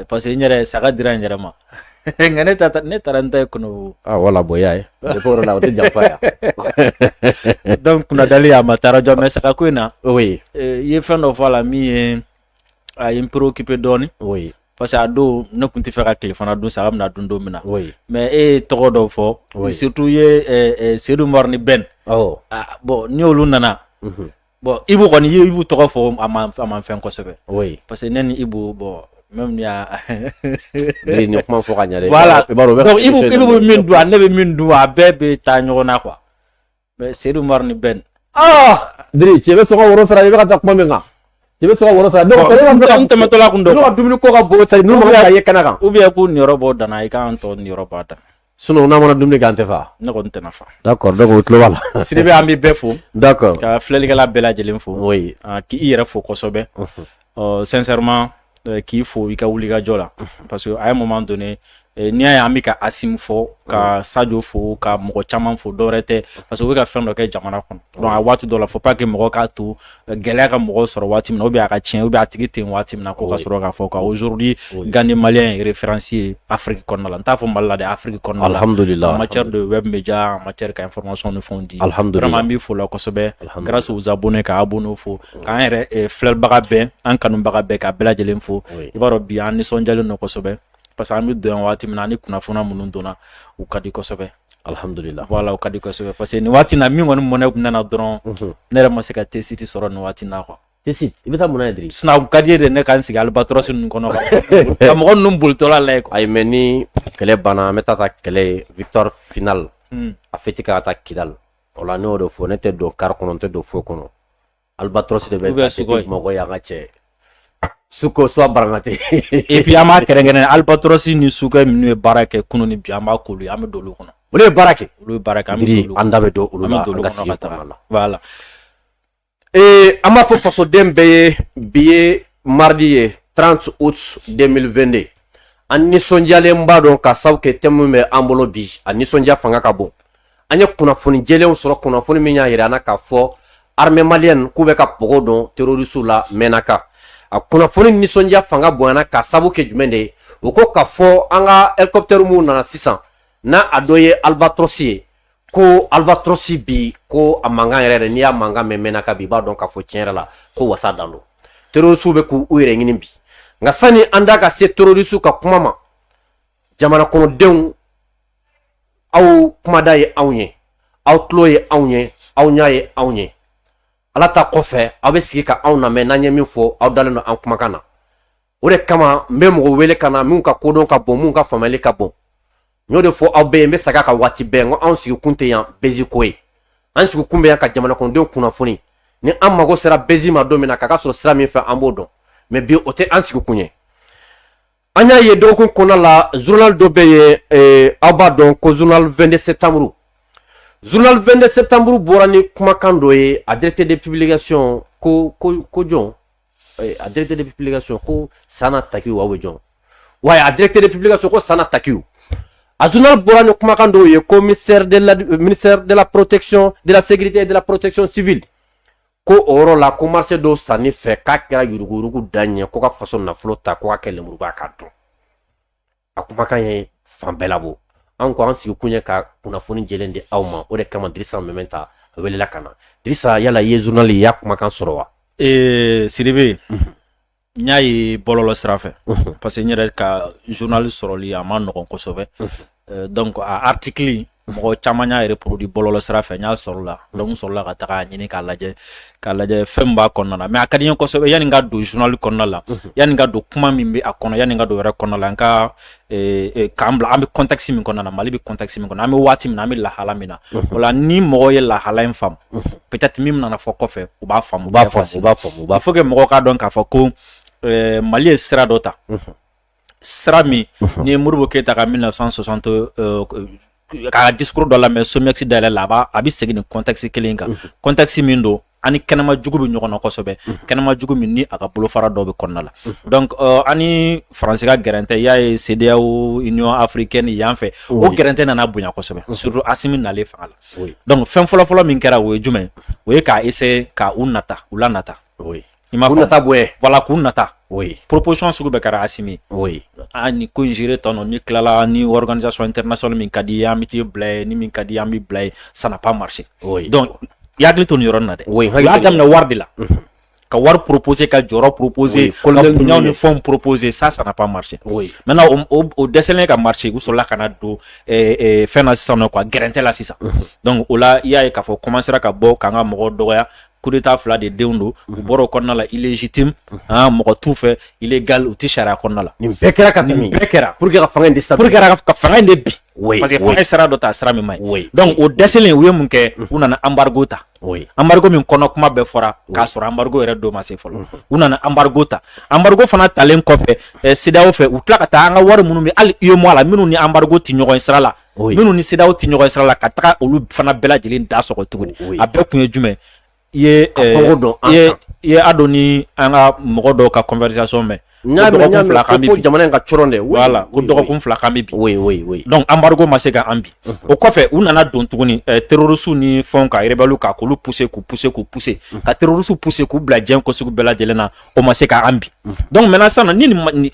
parce que nyere saga dira nyere ma ngane tata ne taranta kuno wala boya de pour la de jafa ya donc kuna dali ya matara jo mais saga kuina oui ye fin of la mi a me préoccupé doni oui parce que ado ne kunti faire téléphone ado ça amna dundo mina oui mais togo do fo surtout ye Seydou Morni Ben bon ni olu nana bon ibu koni ibu togo fo ama fen ko sebe oui parce que neni ibu bon même ya ni kuma fo kanya de voilà donc ibu min do anebe min do abebe ta nyona quoi mais Seydou Morni Ben dri chebe so ko woro sara be ka kuma menga chebe so ko woro sara do ko tematola kundo no dumini ko ka bo sari no ma ye kana kan ou bien ko ni robo dana i kan to ni robo dana sinon na mona dumini kan te fa ne ko ntena fa d'accord donc o tlo wala sidibe ambi be fo d'accord ka fleli kala bela jelen fo oui ki ira fo ko sobe sincèrement qui faut i ka wuli ka jola parce que à un moment donné ni a ami ka Asim fo ka Sadio fo ka mogo chaman fo dorete parce que we ka fɛn dɔ kɛ jamana kɔnɔ donc a waati dɔ la faut pas que mogo ka to gɛlɛya ka mogo sɔrɔ waati min na ou bien a ka tiɲɛ ou bien a tigi ten waati min na ko ka sɔrɔ ka fɔ ka aujourd'hui Gani malien référencier Afrique kɔnɔna la n t'a fɔ Mali la de Afrique kɔnɔna la alhamdulillah en matière de web média en matière ka information ne font di alhamdulillah vraiment bi fo la kosɛbɛ grâce aux abonnés ka abonné fo k'an yɛrɛ filɛbaga bɛɛ an kanubaga bɛɛ ka bɛɛ lajɛlen fo i b'a dɔn bi an nisɔndiyalen don kosɛbɛ parce que an bɛ don waati min na ni kunnafoniya minnu donna u ka di kosɛbɛ alhamdulillah voilà u ka di kosɛbɛ parce que nin waati na min kɔni mɔnɛ kun nana dɔrɔn ne yɛrɛ ma se ka T-Site sɔrɔ nin waati na quoi T-Site i bɛ taa mun na diri sinon a ka di ye de ne ka n sigi Albatros ninnu kɔnɔ ka mɔgɔ ninnu bolitɔla lajɛ quoi ayi mais ni kɛlɛ banna an bɛ taa kɛlɛ victoire finale a fêter ka taa Kidal o la ne y'o de fɔ ne tɛ don car kɔnɔ n tɛ don foyi kɔnɔ Albatros de bɛ taa mɔgɔ ye an ka cɛ suko soit barangate et puis an b'a kɛrɛnkɛrɛn Albatros ni suko minnu ye baara kɛ kunun ni bi an b'a k'olu ye an bɛ don olu kɔnɔ olu ye baara kɛ olu ye baara kɛ an bɛ don olu an da bɛ don olu la an ka sigi kɔnɔna la voilà an b'a fɔ fasoden bɛɛ ye bi ye mardi ye 30 août 2022 an nisɔndiyalen b'a dɔn ka sabu kɛ thème min bɛ an bolo bi a nisɔndiya fanga ka bon an ye kunnafoni jɛlenw sɔrɔ kunnafoni min y'a yira an na k'a fɔ armée malienne k'u bɛ ka pogo dɔn terroristes la mɛnaka a kunnafoni nisɔndiya fanga bonyana ka sabu kɛ jumɛn de ye o ko k'a fɔ an ka hélicoptère mun nana sisan n'a a dɔ ye Albatros ye ko Albatros bi ko a mankan yɛrɛ n'i y'a mankan mɛn mɛnaka bi i b'a dɔn k'a fɔ tiɲɛ yɛrɛ la ko wasa dan don terroristes bɛ k'u yɛrɛ ɲini bi nka sani an da ka se terroristes ka kuma ma jamana kɔnɔdenw aw kumada ye anw ye aw tulo ye anw ye aw ɲa ye anw ye ala ta kɔfɛ aw bɛ sigi ka anw lamɛn n'an ye min fɔ aw dalen don an kumakan na o de kama n bɛ mɔgɔ wele ka na min ka kodɔn ka bon min ka faamuyali ka bon n y'o de fɔ aw bɛɛ ye n bɛ segin a kan waati bɛɛ n ko anw sigi kun tɛ yan bezi ko ye an sigi kun bɛ yan ka jamana kɔnɔdenw kunnafoni ni an mago sera bezi ma don min na k'a sɔrɔ sira min fɛ an b'o dɔn mais bi o tɛ an sigi kun ye an y'a ye dɔgɔkun kɔnɔna la journal dɔ bɛ yen aw b'a dɔn ko journal 22 septembre journal 22 septembre bɔra ni kumakan dɔ ye a directeur de publication ko jɔn a directeur de publication ko Sana Takiw aw bɛ jɔn wa a directeur de publication ko Sana Takiw a journal bɔra ni kumakan dɔ ye ko ministère de la protection de la sécurité et de la protection civile ko o yɔrɔ la ko marché dɔw sanni fɛ k'a kɛra yuruguyurugu da ɲɛ ko ka faso nafolo ta ko ka kɛ lemuruba k'a dun a kumakan ye fan bɛɛ labɔ an ko an sigi kun ye ka kunnafoni jɛlen di aw ma o de kama Dirisa Mɛmɛ ta a welela ka na Dirisa yala i ye journal i y'a kumakan sɔrɔ wa Sidibe n y'a ye bɔlɔlɔ sira fɛ parce que n yɛrɛ ka journal sɔrɔli a ma nɔgɔn kosɛbɛ donc a article mɔgɔ caman y'a reproduit bɔlɔlɔ sira fɛ n y'a sɔrɔ la donc n sɔrɔla ka taga ɲini k'a lajɛ fɛn min b'a kɔnɔna la mais a ka di n ye kosɛbɛ yanni n ka don journal kɔnɔna la yanni n ka don kuma min bɛ a kɔnɔ yanni n ka don yɛrɛ kɔnɔna la n ka k'an bila an bɛ contexte min kɔnɔna na Mali bɛ contexte min kɔnɔ an bɛ waati min na an bɛ lahala min na o la ni mɔgɔ ye lahala in faamu peut-être min nana fɔ kɔfɛ u b'a faamu il faut que mɔgɔw k'a dɔn k'a fɔ ko Mali ye sira dɔ ta sira min ni ye Modibo Keyita ka 1960 ka discours dɔ lamɛn Somiex dayɛlɛ la a bɛ segin nin contexte kelen kan contexte min don ani kɛnɛma jugu bɛ ɲɔgɔn na kosɛbɛ kɛnɛma jugu min ni a ka bolofara dɔw bɛ kɔnɔna la donc ani Faransi ka gɛrɛntɛ y'a ye CEDEAO Union africaine yan fɛ o gɛrɛntɛ nana bonya kosɛbɛ surtout Asimi nalen fanga la donc fɛn fɔlɔ min kɛra o ye jumɛn o ye k'a essayer ka u lanata k'u nata bɔ voilà k'u nata oui proposition sugu bɛɛ kɛra Assimi oui ni ko in gérer tɔnɔ ni tilala ni organisation internationale min ka di ye an bɛ t'i bila ye ni min ka di ye an bɛ bila ye ça n'a pas marché oui donc i hakili to nin yɔrɔ nin na dɛ oui u y'a daminɛ wari de la ka wari proposer ka jɔyɔrɔ proposer ka bonyaw ni fɛnw proposer ça n'a pas marché oui maintenant o dɛsɛlen ka marché u sɔrɔla ka na don fɛn na sisan nɔ quoi gɛrɛntɛ la sisan donc o la i y'a ye k'a fɔ commencera ka bɔ k'an ka mɔgɔw dɔgɔya coup d'état fila de denw don u bɔra o kɔnɔna la illégitime mɔgɔ t'u fɛ illégal u tɛ sariya kɔnɔna la nin bɛɛ kɛra ka tɛmɛ nin bɛɛ kɛra pour que ka fanga in déstabiliser ka fanga in de bi oui parce que fanga ye sira dɔ ta sira min man ɲi oui donc o dɛsɛlen u ye mun kɛ u nana embargo ta oui embargo min kɔnɔ kuma bɛɛ fɔra k'a sɔrɔ embargo yɛrɛ don ma se fɔlɔ u nana embargo ta embargo fana talen kɔfɛ CEDEAO fɛ u tila ka taa an ka wari minnu bɛ hali UEMOA la minnu ni embargo tɛ ɲɔgɔn sira la minnu ni CEDEAO tɛ ɲɔgɔn sira la ka taga olu fana bɛɛ lajɛlen da sɔgɔ tuguni a bɛɛ kun ye jumɛn i ye a dɔn ni an ka mɔgɔ dɔw ka conversation mɛn dɔgɔkun fila kan bi bi jamana in ka cɔrɔn dɛ voilà ko dɔgɔkun fila kan bi bi oui donc embargo ma se ka an bi o kɔfɛ u nana don tuguni terroristes ni fɛnw ka rebelles ka k'olu pousser ka terroristes pousser k'u bila diɲɛ ko sugu bɛɛ lajɛlen na o ma se ka an bi donc maintenant sisan ni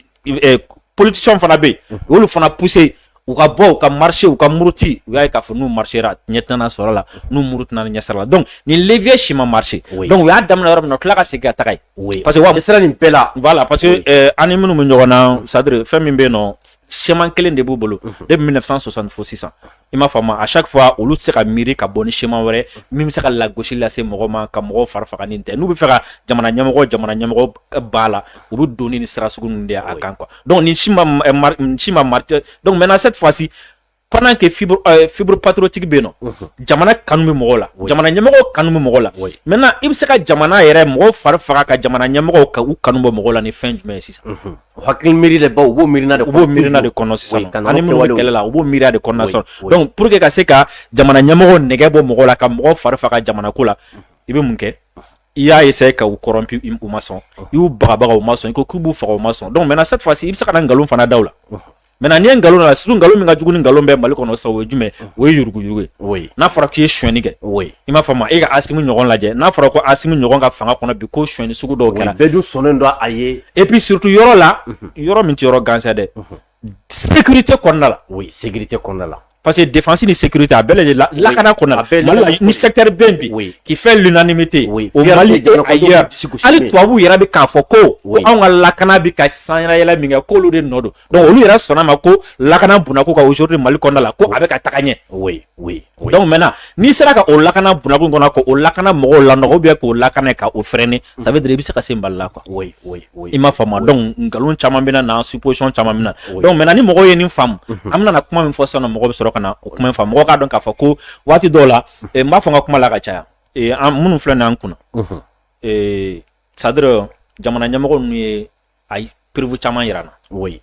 politiciens fana bɛ yen olu fana pousser u ka bɔ u ka marché u ka muruti u y'a ye k'a fɔ n'u marchera ɲɛ tɛna sɔrɔ la n'u muru tɛna ɲɛ sira la donc ni levier si ma marché donc u y'a daminɛ yɔrɔ min na u tila ka segin ka taga yen parce que wa sera nin bɛɛ la voilà parce que an ni minnu bɛ ɲɔgɔn na c'est-à-dire fɛn min bɛ yen nɔ schéma kelen de b'u bolo depuis 1960 fo sisan i m'a faamu à chaque fois olu tɛ se ka miiri ka bɔ ni schéma wɛrɛ min bɛ se ka lagosi lase mɔgɔ ma ka mɔgɔw fari faga nin tɛ n'u bɛ fɛ ka jamana ɲɛmɔgɔ b'a la u bɛ don ni sira sugu ninnu de a kan quoi donc ni si ma marché donc maintenant cette fois-ci pendant que fibre patriotique bɛ yen nɔ jamana kanu bɛ mɔgɔw la jamana ɲɛmɔgɔw kanu bɛ mɔgɔw la maintenant i bɛ se ka jamana yɛrɛ mɔgɔw fari faga ka jamana ɲɛmɔgɔw ka u kanu bɔ mɔgɔw la ni fɛn jumɛn ye sisan hakili miiri de baw u b'o miirina de kɔnɔ sisan ani minnu bɛ kɛlɛ la u b'o miiriya de kɔnɔna sisan donc pour que ka se ka jamana ɲɛmɔgɔw nɛgɛ bɔ mɔgɔw la ka mɔgɔw fari faga jamana ko la i bɛ mun kɛ i y'a essayer ka u corrompu u ma sɔn i y'u bagabaga u ma sɔn i ko k'u b'u faga u ma sɔn donc maintenant cette fois-ci i bɛ se ka na nkalon fana da u la maintenant n'i ye nkalon la surtout nkalon min ka jugu ni nkalon bɛɛ Mali kɔnɔ sisan o ye jumɛn o ye yuruguyurugu ye n'a fɔra k'i ye sonyɛni kɛ i m'a faamu e ka Assimi ɲɔgɔn lajɛ n'a fɔra ko Assimi ɲɔgɔn ka fanga kɔnɔ bi ko sonyɛni sugu dɔw kɛra bɛɛ dun sɔnnen don a ye et puis surtout yɔrɔ la yɔrɔ min tɛ yɔrɔ gansan dɛ sécurité kɔnɔna la sécurité kɔnɔna la parce que défense ni sécurité a bɛɛ lajɛlen lakana kɔnɔna la Mali la ni secteur bɛ bi qui fait l'unanimité au Mali et ailleurs hali tubabuw yɛrɛ bɛ k'a fɔ ko anw ka lakana bɛ ka sanyɛlɛ min kɛ k'olu de nɔ don donc olu yɛrɛ sɔnna ma ko lakana bunako ka aujourd'hui Mali kɔnɔna la ko a bɛ ka taga ɲɛ donc maintenant n'i sera ka o lakana bunako in kɔnɔ ko o lakana mɔgɔw lanɔgɔ ou bien k'o lakana ka o freiner ça veut dire i bɛ se ka se Mali la quoi i m'a faamu donc nkalon caman bɛ na supposition caman bɛ na donc maintenant ni mɔgɔw ye nin faamu an bɛna na kuma min fɔ sisan nɔ mɔgɔ bɛ sɔrɔ ka na o kuma in faamu mɔgɔ k'a dɔn k'a fɔ ko waati dɔw la n b'a fɔ n ka kuma la ka caya an minnu filɛ nin an kunna c'est-à-dire jamana ɲɛmɔgɔ ninnu ye ayi preuve caman yira na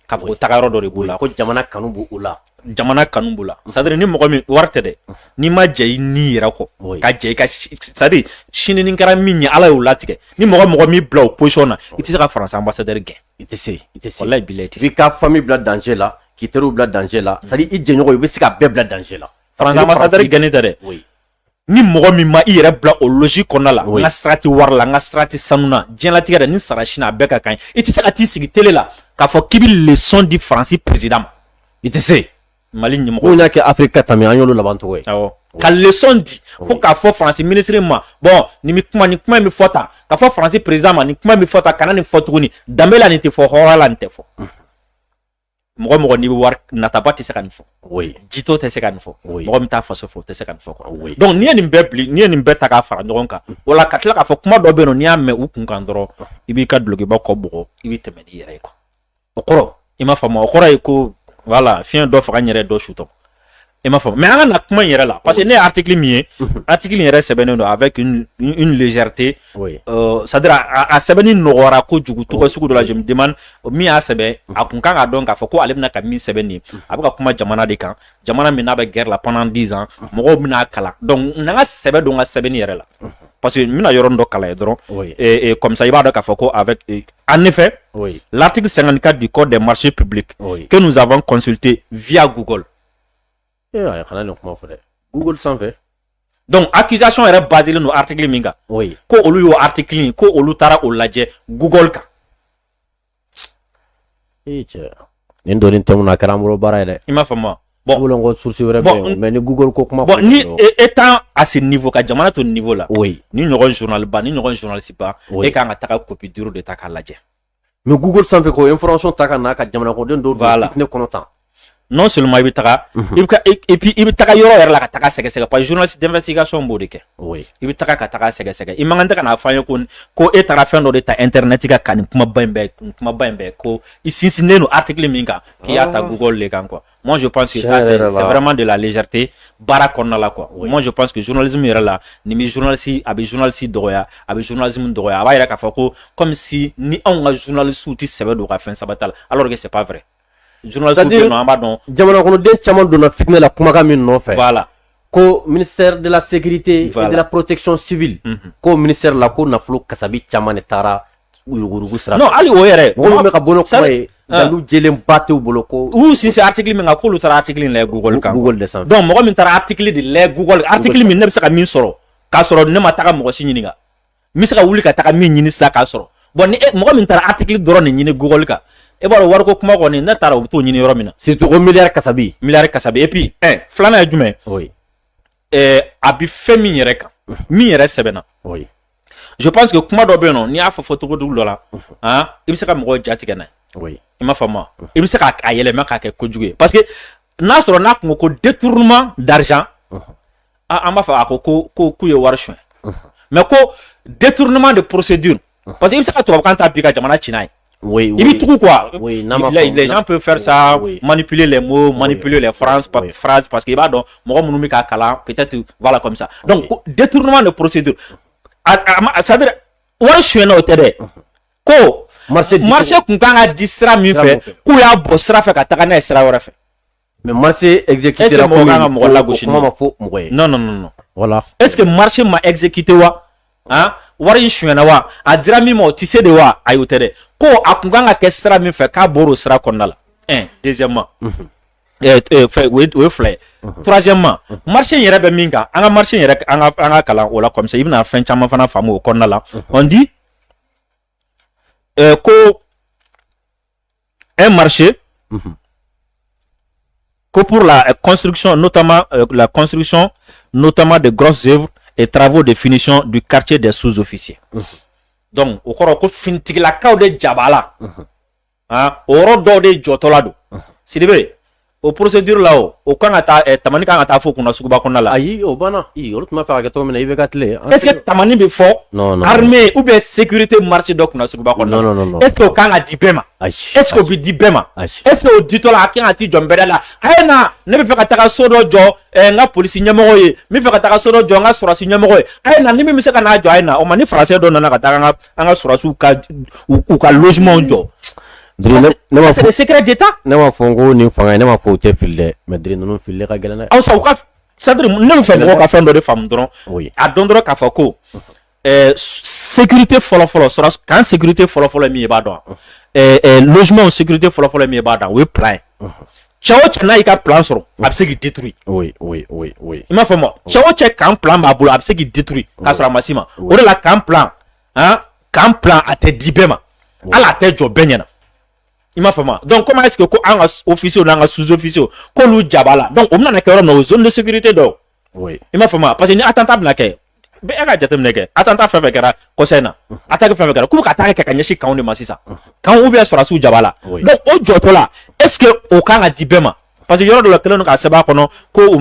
k'a fɔ ko tagayɔrɔ dɔ de b'u la ko jamana kanu b'u la jamana kanu b'u la c'est-à-dire ni mɔgɔ min wari tɛ dɛ n'i ma jɛ i ni yɛrɛ kɔ ka jɛ i ka c'est-à-dire sini ni kɛra min ye Ala y'o latigɛ ni mɔgɔ min bila o position na i tɛ se ka France ambassadeur gɛn i tɛ se wallahi bilahi i tɛ se i ka famille bila danger la k'i teriw bila danger la c'est-à-dire i jɛɲɔgɔn i bɛ se ka bɛɛ bila danger la France ambassadeur gɛnni tɛ dɛ ni mɔgɔ min ma i yɛrɛ bila o logique kɔnɔna la n ka sira tɛ wari la n ka sira tɛ sanu na diɲɛlatigɛ dɛ ni sara sini a bɛɛ ka kan i tɛ se ka t'i sigi télé la k'a fɔ k'i bɛ leçon di Faransi président ma i tɛ se Mali ɲɛmɔgɔ ko y'a kɛ Afrique tami an y'olu laban tɔgɔ ye awɔ ka leçon di fo k'a fɔ Faransi ministre ma bon nin kuma in bɛ fɔ tan k'a fɔ Faransi président ma nin kuma in bɛ fɔ tan kana nin fɔ tuguni danbe la nin tɛ fɔ hɔrɔnya la nin tɛ fɔ mɔgɔ n'i bɛ wari nataba tɛ se ka nin fɔ jito tɛ se ka nin fɔ mɔgɔ min t'a faso fɔ o tɛ se ka nin fɔ quoi donc n'i ye nin bɛɛ ta k'a fara ɲɔgɔn kan o la ka tila k'a fɔ kuma dɔ bɛ yen nɔ n'i y'a mɛn u kun kan dɔrɔn i b'i ka dulokiba kɔ bɔgɔ i bɛ tɛmɛ n'i yɛrɛ ye quoi o kɔrɔ i m'a faamu o kɔrɔ ye ko voilà fiɲɛ dɔ faga n yɛrɛ dɔ sutɔ i m'a faamu mais an ka na kuma in yɛrɛ la parce que ne ye article min ye article in yɛrɛ sɛbɛnnen don avec une légèreté c'est-à-dire a sɛbɛnni nɔgɔyara kojugu tɔgɔ sugu dɔ la je me demande min y'a sɛbɛn a kun kan ka dɔn k'a fɔ ko ale bɛna ka min sɛbɛn nin ye a bɛ ka kuma jamana de kan jamana min n'a bɛ guerre la pendant 10 ans mɔgɔw bɛna kalan donc n'an ka sɛbɛn don n ka sɛbɛnni yɛrɛ la parce que n bɛna yɔrɔnin dɔ kalan ye dɔrɔn comme ça i b'a dɔn k'a fɔ ko avec en effet l'article 54 du code des marchés publics que nous avons consulté via Google Google sanfɛ donc accusation yɛrɛ basé no article min kan ko olu y'o article ko olu taara o lajɛ Google kan nin doni temuna karamuro bara ide il m'a fait moi bon source wɛrɛ bon, mais ni google ko kuma bon ni étant à ce niveau ka jamana to niveau là oui ni ɲɔgɔn journal ba ni ɲɔgɔn journaliste ba Oui. e kan ka taga copie duro de ta k'a lajɛ mais google sanfɛ ko information ta ka na ka jamana ko den do Voilà. fitne kɔnɔ tan non seulement i bɛ taga i bɛ ka et puis i bɛ taga yɔrɔ yɛrɛ la ka taga sɛgɛsɛgɛ parce que journaliste d'investigation b'o de kɛ oui i bɛ taga ka taga sɛgɛsɛgɛ i man kan tɛ ka n'a fɔ an ye ko e taara fɛn dɔ de ta internet ka ka nin kumaba in bɛɛ ko i sinsinnen don article min kan k'i y'a ta google de kan quoi moi je pense que ça c'est vraiment de la légèreté baara kɔnɔna la quoi moi je pense que journalisme yɛrɛ la nin bɛ journaliste a bɛ journaliste dɔgɔya a bɛ journalisme dɔgɔya a b'a yira k'a fɔ ko comme si ni anw ka journalistes tɛ sɛbɛ don u ka fɛn saba ta la alors que c'est pas vrai journaliste tɛ yen nɔ an b'a dɔn jamana kɔnɔden caman donna fitne la kumakan min nɔfɛ voilà ko ministère de la sécurité Voilà. et de la protection civile ko ministère la ko nafolo kasabi caman de taara yurugurugu sira non hali o yɛrɛ mɔgɔ min bɛ ka bɔ n'o kuma ye Ah. dalu jɛlen ba t'u bolo ko u sinsin article min kan k'olu taara article in lajɛ google kan google de sanfɛ donc mɔgɔ min taara article de lajɛ google article min ne bɛ se ka min sɔrɔ k'a sɔrɔ ne ma taga mɔgɔ si ɲininka n bɛ se ka wuli ka taga min ɲini sisan k'a sɔrɔ bon ni mɔgɔ min taara article dɔrɔn de ɲini google kan e b'a dɔn wariko kuma kɔni ne taara u bɛ t'o ɲini yɔrɔ min na surtout ko milliard kasabi miliyari kasabi et puis filanan ye jumɛn oui a bɛ fɛn min yɛrɛ kan min yɛrɛ sɛbɛnna oui je pense que kuma dɔ bɛ yen nɔ n'i y'a fɔ cogo dɔ la i bɛ se ka mɔgɔw jatigɛ n'a ye oui i m'a faamu wa i bɛ se k'a yɛlɛma k'a kɛ kojugu ye parce que n'a sɔrɔ n'a kun ko ko détournement d'argent an b'a fɔ a ko k'u ye wari suɲɛ mais ko détournement de procédure parce que i bɛ se ka tubabukan ta bi ka jamana ci n'a ye oui i bɛ tugu quoi oui les gens peuvent faire ça oui. manipuler les mots manipuler les phrases oui. parce que i b'a dɔn mɔgɔ minnu bɛ k'a kalan peut-être voilà comme ça donc détournement de procédure c'est à dire wari suɲɛna o tɛ dɛ ko marché kun kan ka di sira min fɛ k'u y'a bɔ sira fɛ ka taga n'a ye sira wɛrɛ fɛ mais marché exécuté la mɔgɔ kan ka mɔgɔ lagosi kuma ma fɔ mɔgɔ ye non non non non voilà est-ce que marché ma exécuté wa wari in suɲɛna wa a dira min ma o tɛ se de wa ayi o tɛ dɛ ko a kun kan ka kɛ sira min fɛ k'a bɔr'o sira kɔnɔna la deuxièmement o ye fila ye troisièmement marché in yɛrɛ bɛ min kan an ka marché in yɛrɛ an ka kalan o la comme ça i bɛna fɛn caman fana faamu o kɔnɔna la on dit ko un marché que pour la construction notamment de grosses œuvres et travaux de finition du quartier des sous-officiers donc o kɔrɔ ko finitigilakaw de jabala o yɔrɔ dɔw de jɔtɔla don Sidibe o procédure la o kan ka taa tamani kan ka taa fo kunna suguba kɔnɔna la ayi o banna olu tun b'a fɛ ka kɛ cogo min na i bɛ ka tile est-ce que tamani bɛ fɔ non armée ou bien sécurité marché dɔ kunna suguba kɔnɔna la non est-ce que o kan ka di bɛɛ ma est-ce que o bɛ di bɛɛ ma est-ce que o ditɔ la a kan ka t'i jɔ nbɛrɛ la a ye na ne bɛ fɛ ka taga so dɔ jɔ n ka polisi ɲɛmɔgɔ ye n bɛ fɛ ka taga so dɔ jɔ n ka sɔrɔsi ɲɛmɔgɔ ye a ye na ni min bɛ se ka n'a jɔ a ye na o ma ni français dɔ nana ka taga an ka sɔrɔsiw ka logement jɔ c'est des secrets d'état ne m'a fɔ n ko nin fanga ye ne m'a fɔ o tɛ fili dɛ mais diri ninnu fili ka gɛlɛn dɛ aw sa u ka c'est-à-dire ne bɛ fɛ mɔgɔw ka fɛn dɔ de faamu dɔrɔn a dɔn dɔrɔn k'a fɔ ko sécurité fɔlɔfɔlɔ kan sécurité fɔlɔfɔlɔ ye min ye i b'a dɔn logement sécurité fɔlɔfɔlɔ ye min ye i b'a dɔn o ye plan ye cɛ o cɛ n'a y'i ka plan sɔrɔ a bɛ se k'i détruire oui i m'a fɔ ma cɛ o cɛ kan plan b'a bolo a bɛ se k'i détruire k'a sɔrɔ a ma s'i ma o de la kan plan a tɛ di bɛɛ ma hali a tɛ jɔ bɛɛ ɲɛna i m'a faamu donc comment est-ce que ko an ka officiers n'an ka sous-officiers k'olu jaba la donc o bɛna kɛ yɔrɔ min na o zone de sécurité dɔw i m'a faamu parce que ni attentat bɛna kɛ bɛɛ ka jateminɛ kɛ attentat fɛn fɛn kɛra kɔsa in na attaque fɛn fɛn kɛra k'u bɛ ka attaque kɛ ka ɲɛsin kanw de ma sisan kanw ou bien sɔrɔsiw jaba la donc o jɔtɔ la est-ce que o kan ka di bɛɛ ma parce que yɔrɔ dɔ la kɛlen don ka sɛbɛn a kɔnɔ ko u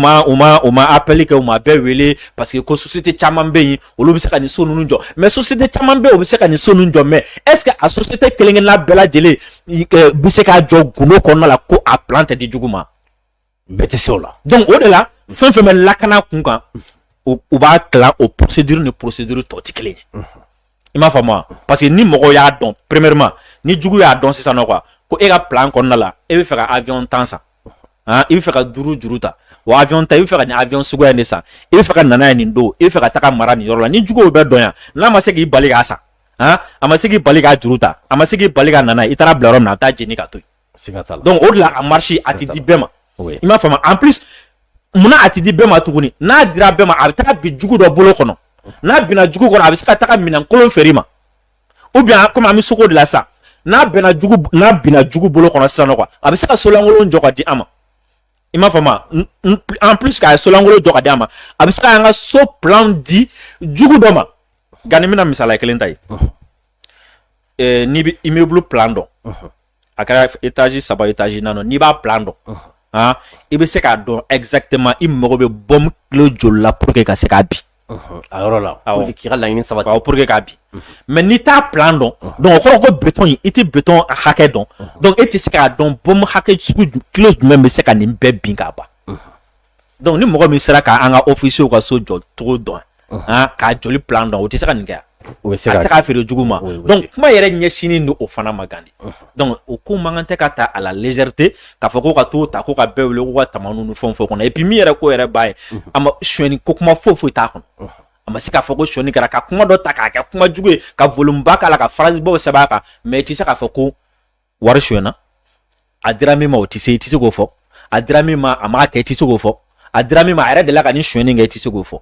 ma appel kɛ u ma bɛɛ wele parce que ko société caman bɛ yen olu bɛ se ka nin so ninnu jɔ mais société caman bɛ yen o bɛ se ka nin so ninnu jɔ mais est-ce que a société kelen-kelenna bɛɛ lajɛlen bɛ se k'a jɔ gundo kɔnɔna la ko a plan tɛ di jugu ma bɛɛ tɛ se o la donc o de la fɛn fɛn bɛ lakana kun kan u b'a tilan o procédure ni procédure tɔ tɛ kelen ye i m'a faamu wa parce que ni mɔgɔw y'a dɔn premièrement ni jugu y'a dɔn sisan nɔ quoi ko e ka plan kɔnɔna la e bɛ fɛ ka avion tan san i bɛ fɛ ka juru ta wa avion ta i bɛ fɛ ka nin avion suguya de san i bɛ fɛ ka nana ye nin don i bɛ fɛ ka taga mara nin yɔrɔ la ni juguw bɛɛ dɔn yan n'a ma se k'i bali k'a san a ma se k'i bali k'a juru ta a ma se k'i bali k'a nana i taara bila yɔrɔ min na a bɛ taa jeni ka to yen donc o de la a marché a tɛ di bɛɛ ma i m'a faamu en plus munna a tɛ di bɛɛ ma tuguni n'a dira bɛɛ ma a bɛ taga bin jugu dɔ bolo kɔnɔ n'a binna jugu kɔnɔ a bɛ se ka taga minɛnkolon feere i ma ou bien comme an bɛ sogo de la sisan n'a bina jugu bolo kɔnɔ sisan quoi a bɛ se ka solankolon jɔ ka di an ma i m'a faamu en plus k'a solankolon jɔ ka di an ma a bɛ se ka an ka so plan di jugu dɔ ma nka ni bɛna misaliya kelen ta ye n'i bɛ immeuble plan dɔn a kɛra étage 3 étage 4 n'i b'a plan dɔn i bɛ se k'a dɔn exactement i mago bɛ bombe kilo joli la pour que ka se k'a bin a yɔrɔ la k'i ka laɲini sabati pour que k'a bin mais n'i t'a plan dɔn donc o kɔrɔ ko béton in i tɛ béton hakɛ dɔn donc e tɛ se k'a dɔn bombe hakɛ sugu kilo jumɛn bɛ se ka nin bɛɛ bin k'a ban donc ni mɔgɔ min sera k'an ka officier ka so jɔ cogo dɔn k'a joli plan dɔn o tɛ se ka nin kɛ o bɛ se k'a feere jugu ma donc kuma yɛrɛ ɲɛsinnen don o fana ma gandi donc o ko man kan tɛ ka ta à la légèreté k'a fɔ ko ka t'o ta ko ka bɛɛ wele ko ka tamanu ni fɛn kɔnɔ et puis min yɛrɛ ko yɛrɛ b'a ye a ma sonyɛni ko kuma foyi t'a kɔnɔ a ma se k'a fɔ ko sonyɛni kɛra ka kuma dɔ ta k'a kɛ kuma jugu ye ka volume ba k'a la ka phrase baw sɛbɛn a kan mais i tɛ se k'a fɔ ko wari sonyɛna a dira min ma o tɛ se i tɛ se k'o fɔ a dira min ma a m'a kɛ i tɛ se k'o fɔ a dira min ma a yɛrɛ delila ka nin sonyɛni kɛ i tɛ se k'o fɔ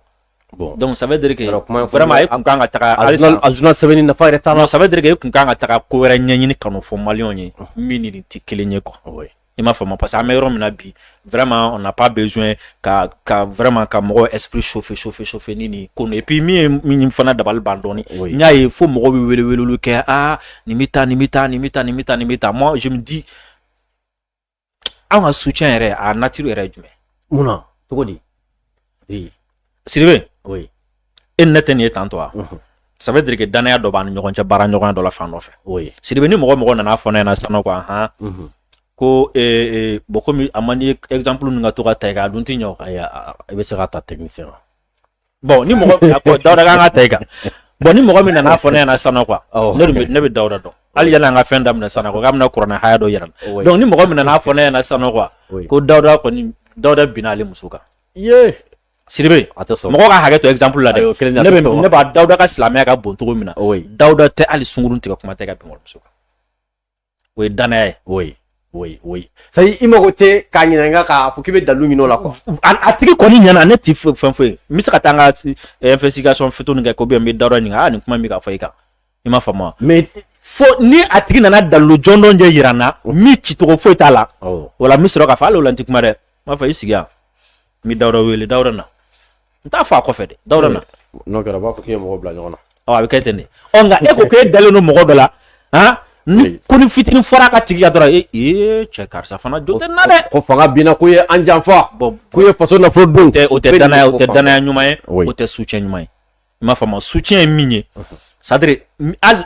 bon donc ça veut dire que vraiment e kun kan ka taga a journal sɛbɛnni nafa yɛrɛ t'a la ça veut dire que e kun kan ka taga ko wɛrɛ ɲɛɲini kanu fɔ maliyɛnw ye min ni nin tɛ kelen ye quoi i m'a faamu parce que an bɛ yɔrɔ min na bi vraiment on n'a pas besoin ka vraiment ka mɔgɔw esprit chauffer ni nin ko et puis min fana dabali ban dɔɔni n y'a ye fo mɔgɔw bɛ weleweleli kɛ nin bɛ taa moi je me dis an ka soutien yɛrɛ a nature yɛrɛ ye jumɛn mun na cogo di Sidibe oui e ne tɛ nin ye tan to wa ça veut dire que danaya dɔ b'an ni ɲɔgɔn cɛ baara ɲɔgɔnya dɔ la fan dɔ fɛ oui Sidibe ni mɔgɔ nana fɔ ne ɲɛna sisan quoi ko bon komi a man di exemple ninnu ka to ka ta i kan a dun tɛ ɲɛ o kan i bɛ se ka ta technicien bon ni mɔgɔ Dawuda kan ka ta i kan bon ni mɔgɔ min nana fɔ ne ɲɛna sisan quoi ne bɛ Dawuda dɔn hali yala an ka fɛn daminɛ sisan quoi k'a bɛna kuranɛ haya dɔ yɛrɛ la donc ni mɔgɔ min nana fɔ ne ɲɛna sisan quoi ko Dawuda binna ale muso kan Sidibe mɔgɔ ka hakɛ to exemple la dɛ ne b'a Dawuda ka silamɛya ka bon cogo min na Dawuda tɛ hali sunkurun tigɛ kuma tɛ ka bin walimuso kan o ye danaya ye oui sayi i mago tɛ k'a ɲininka k'a fɔ k'i bɛ dalu ɲini o la quoi a tigi kɔni ɲɛna ne tɛ fɛn foyi n bɛ se ka taa n ka investigation fitinin kɛ ko bien n bɛ Dawuda ɲininka nin kuma min ka fɔ i kan i m'a faamu mais fo ni a tigi nana dalu jɔnjɔn de yira n na min cicogo foyi t'a la o la n bɛ sɔrɔ k'a fɔ hali o la n tɛ kuma dɛ n b'a fɔ i sigi yan n bɛ Dawuda wele Dawuda na n t'a fɔ a kɔfɛ dɛ Dawuda na n'o kɛra b'a fɔ k'i ye mɔgɔ bila ɲɔgɔn na a bɛ kɛ ten de nka e ko k'e dalen don mɔgɔ dɔ la ko ni fitinin fɔra ka tigi ka dɔrɔn cɛ karisa fana jo tɛ na dɛ ko fanga binna k'u ye an janfa k'u ye faso nafolo dun o tɛ danaya ɲuman ye o tɛ soutien ɲuman ye i m'a faamu soutien ye min ye c'est à dire hali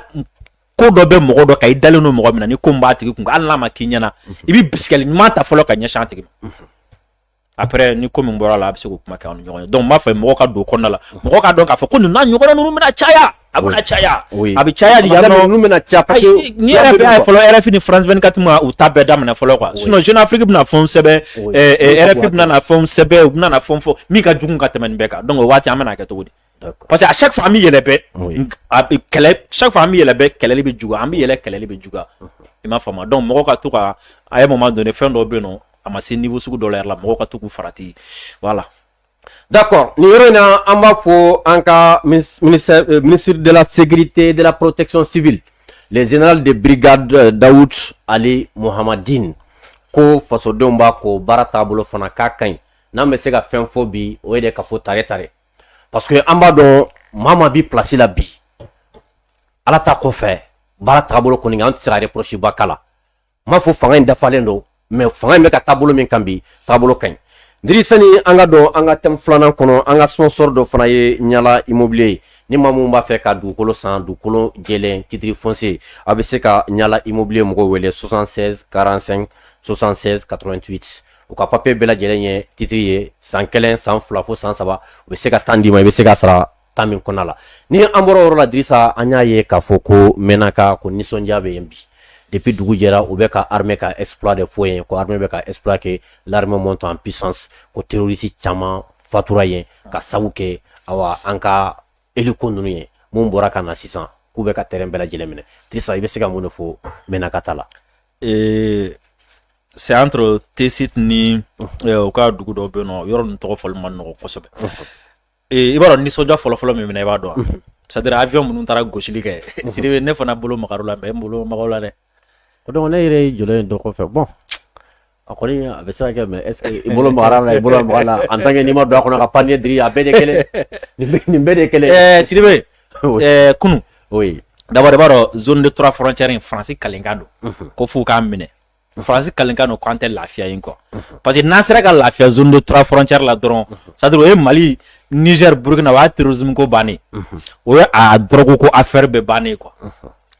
ko dɔ bɛ mɔgɔ dɔ kan i dalen don mɔgɔ min na ni ko min b'a tigi kun hali n'a ma k'i ɲɛna i bɛ bisikɛli ɲuman ta fɔlɔ ka ɲɛsin a tigi ma après ni ko min bɔra la a bɛ se k'o kuma kɛ aw ni ɲɔgɔn ye donc n b'a fɛ mɔgɔw ka don o kɔnɔna la mɔgɔw ka dɔn k'a fɔ ko nin n'a ɲɔgɔnna ninnu bɛna caya a bɛna caya a bɛ caya ni yan nɔ ninnu bɛna caya parce que ni yɛrɛ bɛ ye fɔlɔ RFI ni France 24 ma u ta bɛɛ daminɛ fɔlɔ quoi sinon Jeune Afrique bɛna fɛnw sɛbɛn RFI bɛna na fɛnw sɛbɛn u bɛna na fɛn fɔ min ka jugu ka tɛmɛ nin bɛɛ kan donc o waati an bɛna kɛ cogo di parce que à chaque fois an bɛ yɛlɛ bɛɛ chaque fois an bɛ yɛlɛ bɛɛ kɛlɛli bɛ juguya an bɛ yɛlɛ kɛlɛli bɛ juguya i m'a faamu donc mɔgɔw ka to ka à un moment donné fɛn dɔw bɛ yen nɔ a ma se niveau sugu dɔ la yɛrɛ la mɔgɔw ka to k'u farati voilà. D'accord nin yɔrɔ in na an b'a fɔ an ka ministre de la sécurité et de la protection civile le général de brigade Daoud Ali Mohamadine ko fasodenw b'a ko baara taabolo fana k'a ka ɲi n'an bɛ se ka fɛn fɔ bi o ye de ka fɔ tare parce que an b'a dɔn maa maa bi place la bi ala ta kɔfɛ baara taabolo kɔni an tɛ se ka reproche ba k'a la n m'a fɔ fanga in dafalen don mais fanga in bɛ ka taabolo min kan bi taabolo ka ɲi ndiri sani an ka dɔn an ka thème filanan kɔnɔ an ka sponsor dɔ fana ye Ɲala Immobilier ye ni maa mun b'a fɛ ka dugukolo san dugukolo jɛlen titre foncier a bɛ se ka Ɲala Immobilier mɔgɔw wele 76 45 76 88 u ka papier bɛɛ lajɛlen ye titre ye san 1 san 2 fo san 3 u bɛ se ka temps d'i ma i bɛ se ka sara temps min kɔnɔna la ni an bɔra o yɔrɔ la Dirisa an y'a ye k'a fɔ ko Mɛnaka ko nisɔndiya bɛ yen bi depuis dugu jɛra u bɛ ka armée ka exploit de fɔ yen ko armée bɛ ka exploit kɛ l'armée monte en puissance ko terroriste caman fatura yen ka sabu kɛ awa an ka hélico ninnu ye mun bɔra ka na sisan k'u bɛ ka terrain bɛɛ lajɛlen minɛ Dirisa i bɛ se ka mun de fɔ Mɛnaka ta la c'est entre T-Site ni u ka dugu dɔ bɛ yen nɔ yɔrɔ ninnu tɔgɔ fɔli man nɔgɔn kosɛbɛ i b'a dɔn nisɔndiya fɔlɔfɔlɔ min minɛ i b'a dɔn c'est-à-dire avion minnu taara gosili kɛ Sidibe ne fana bolo magar'o la mais n bolo magaw la dɛ donc ne yɛrɛ jɔlen dɔ kɔfɛ bon a kɔni a bɛ se ka kɛ mais est ce que i bolo magara la i bolo maga la en tant que n'i ma don a kɔnɔ ka panier diri a bɛɛ de kelen nin bɛɛ de kelen Sidibe kunu oui d'abord i b'a dɔn zone de 3 frontière in Faransi kalenkan don ko f'u k'a minɛ Faransi kalenkan don k'an tɛ lafiya yen quoi parce que n'an sera ka lafiya zone de 3 frontière la dɔrɔn c'est-à-dire o ye Mali Niger Burkina o y'a terrorisme ko bannen o ye a drogue ko affaire bɛɛ bannen quoi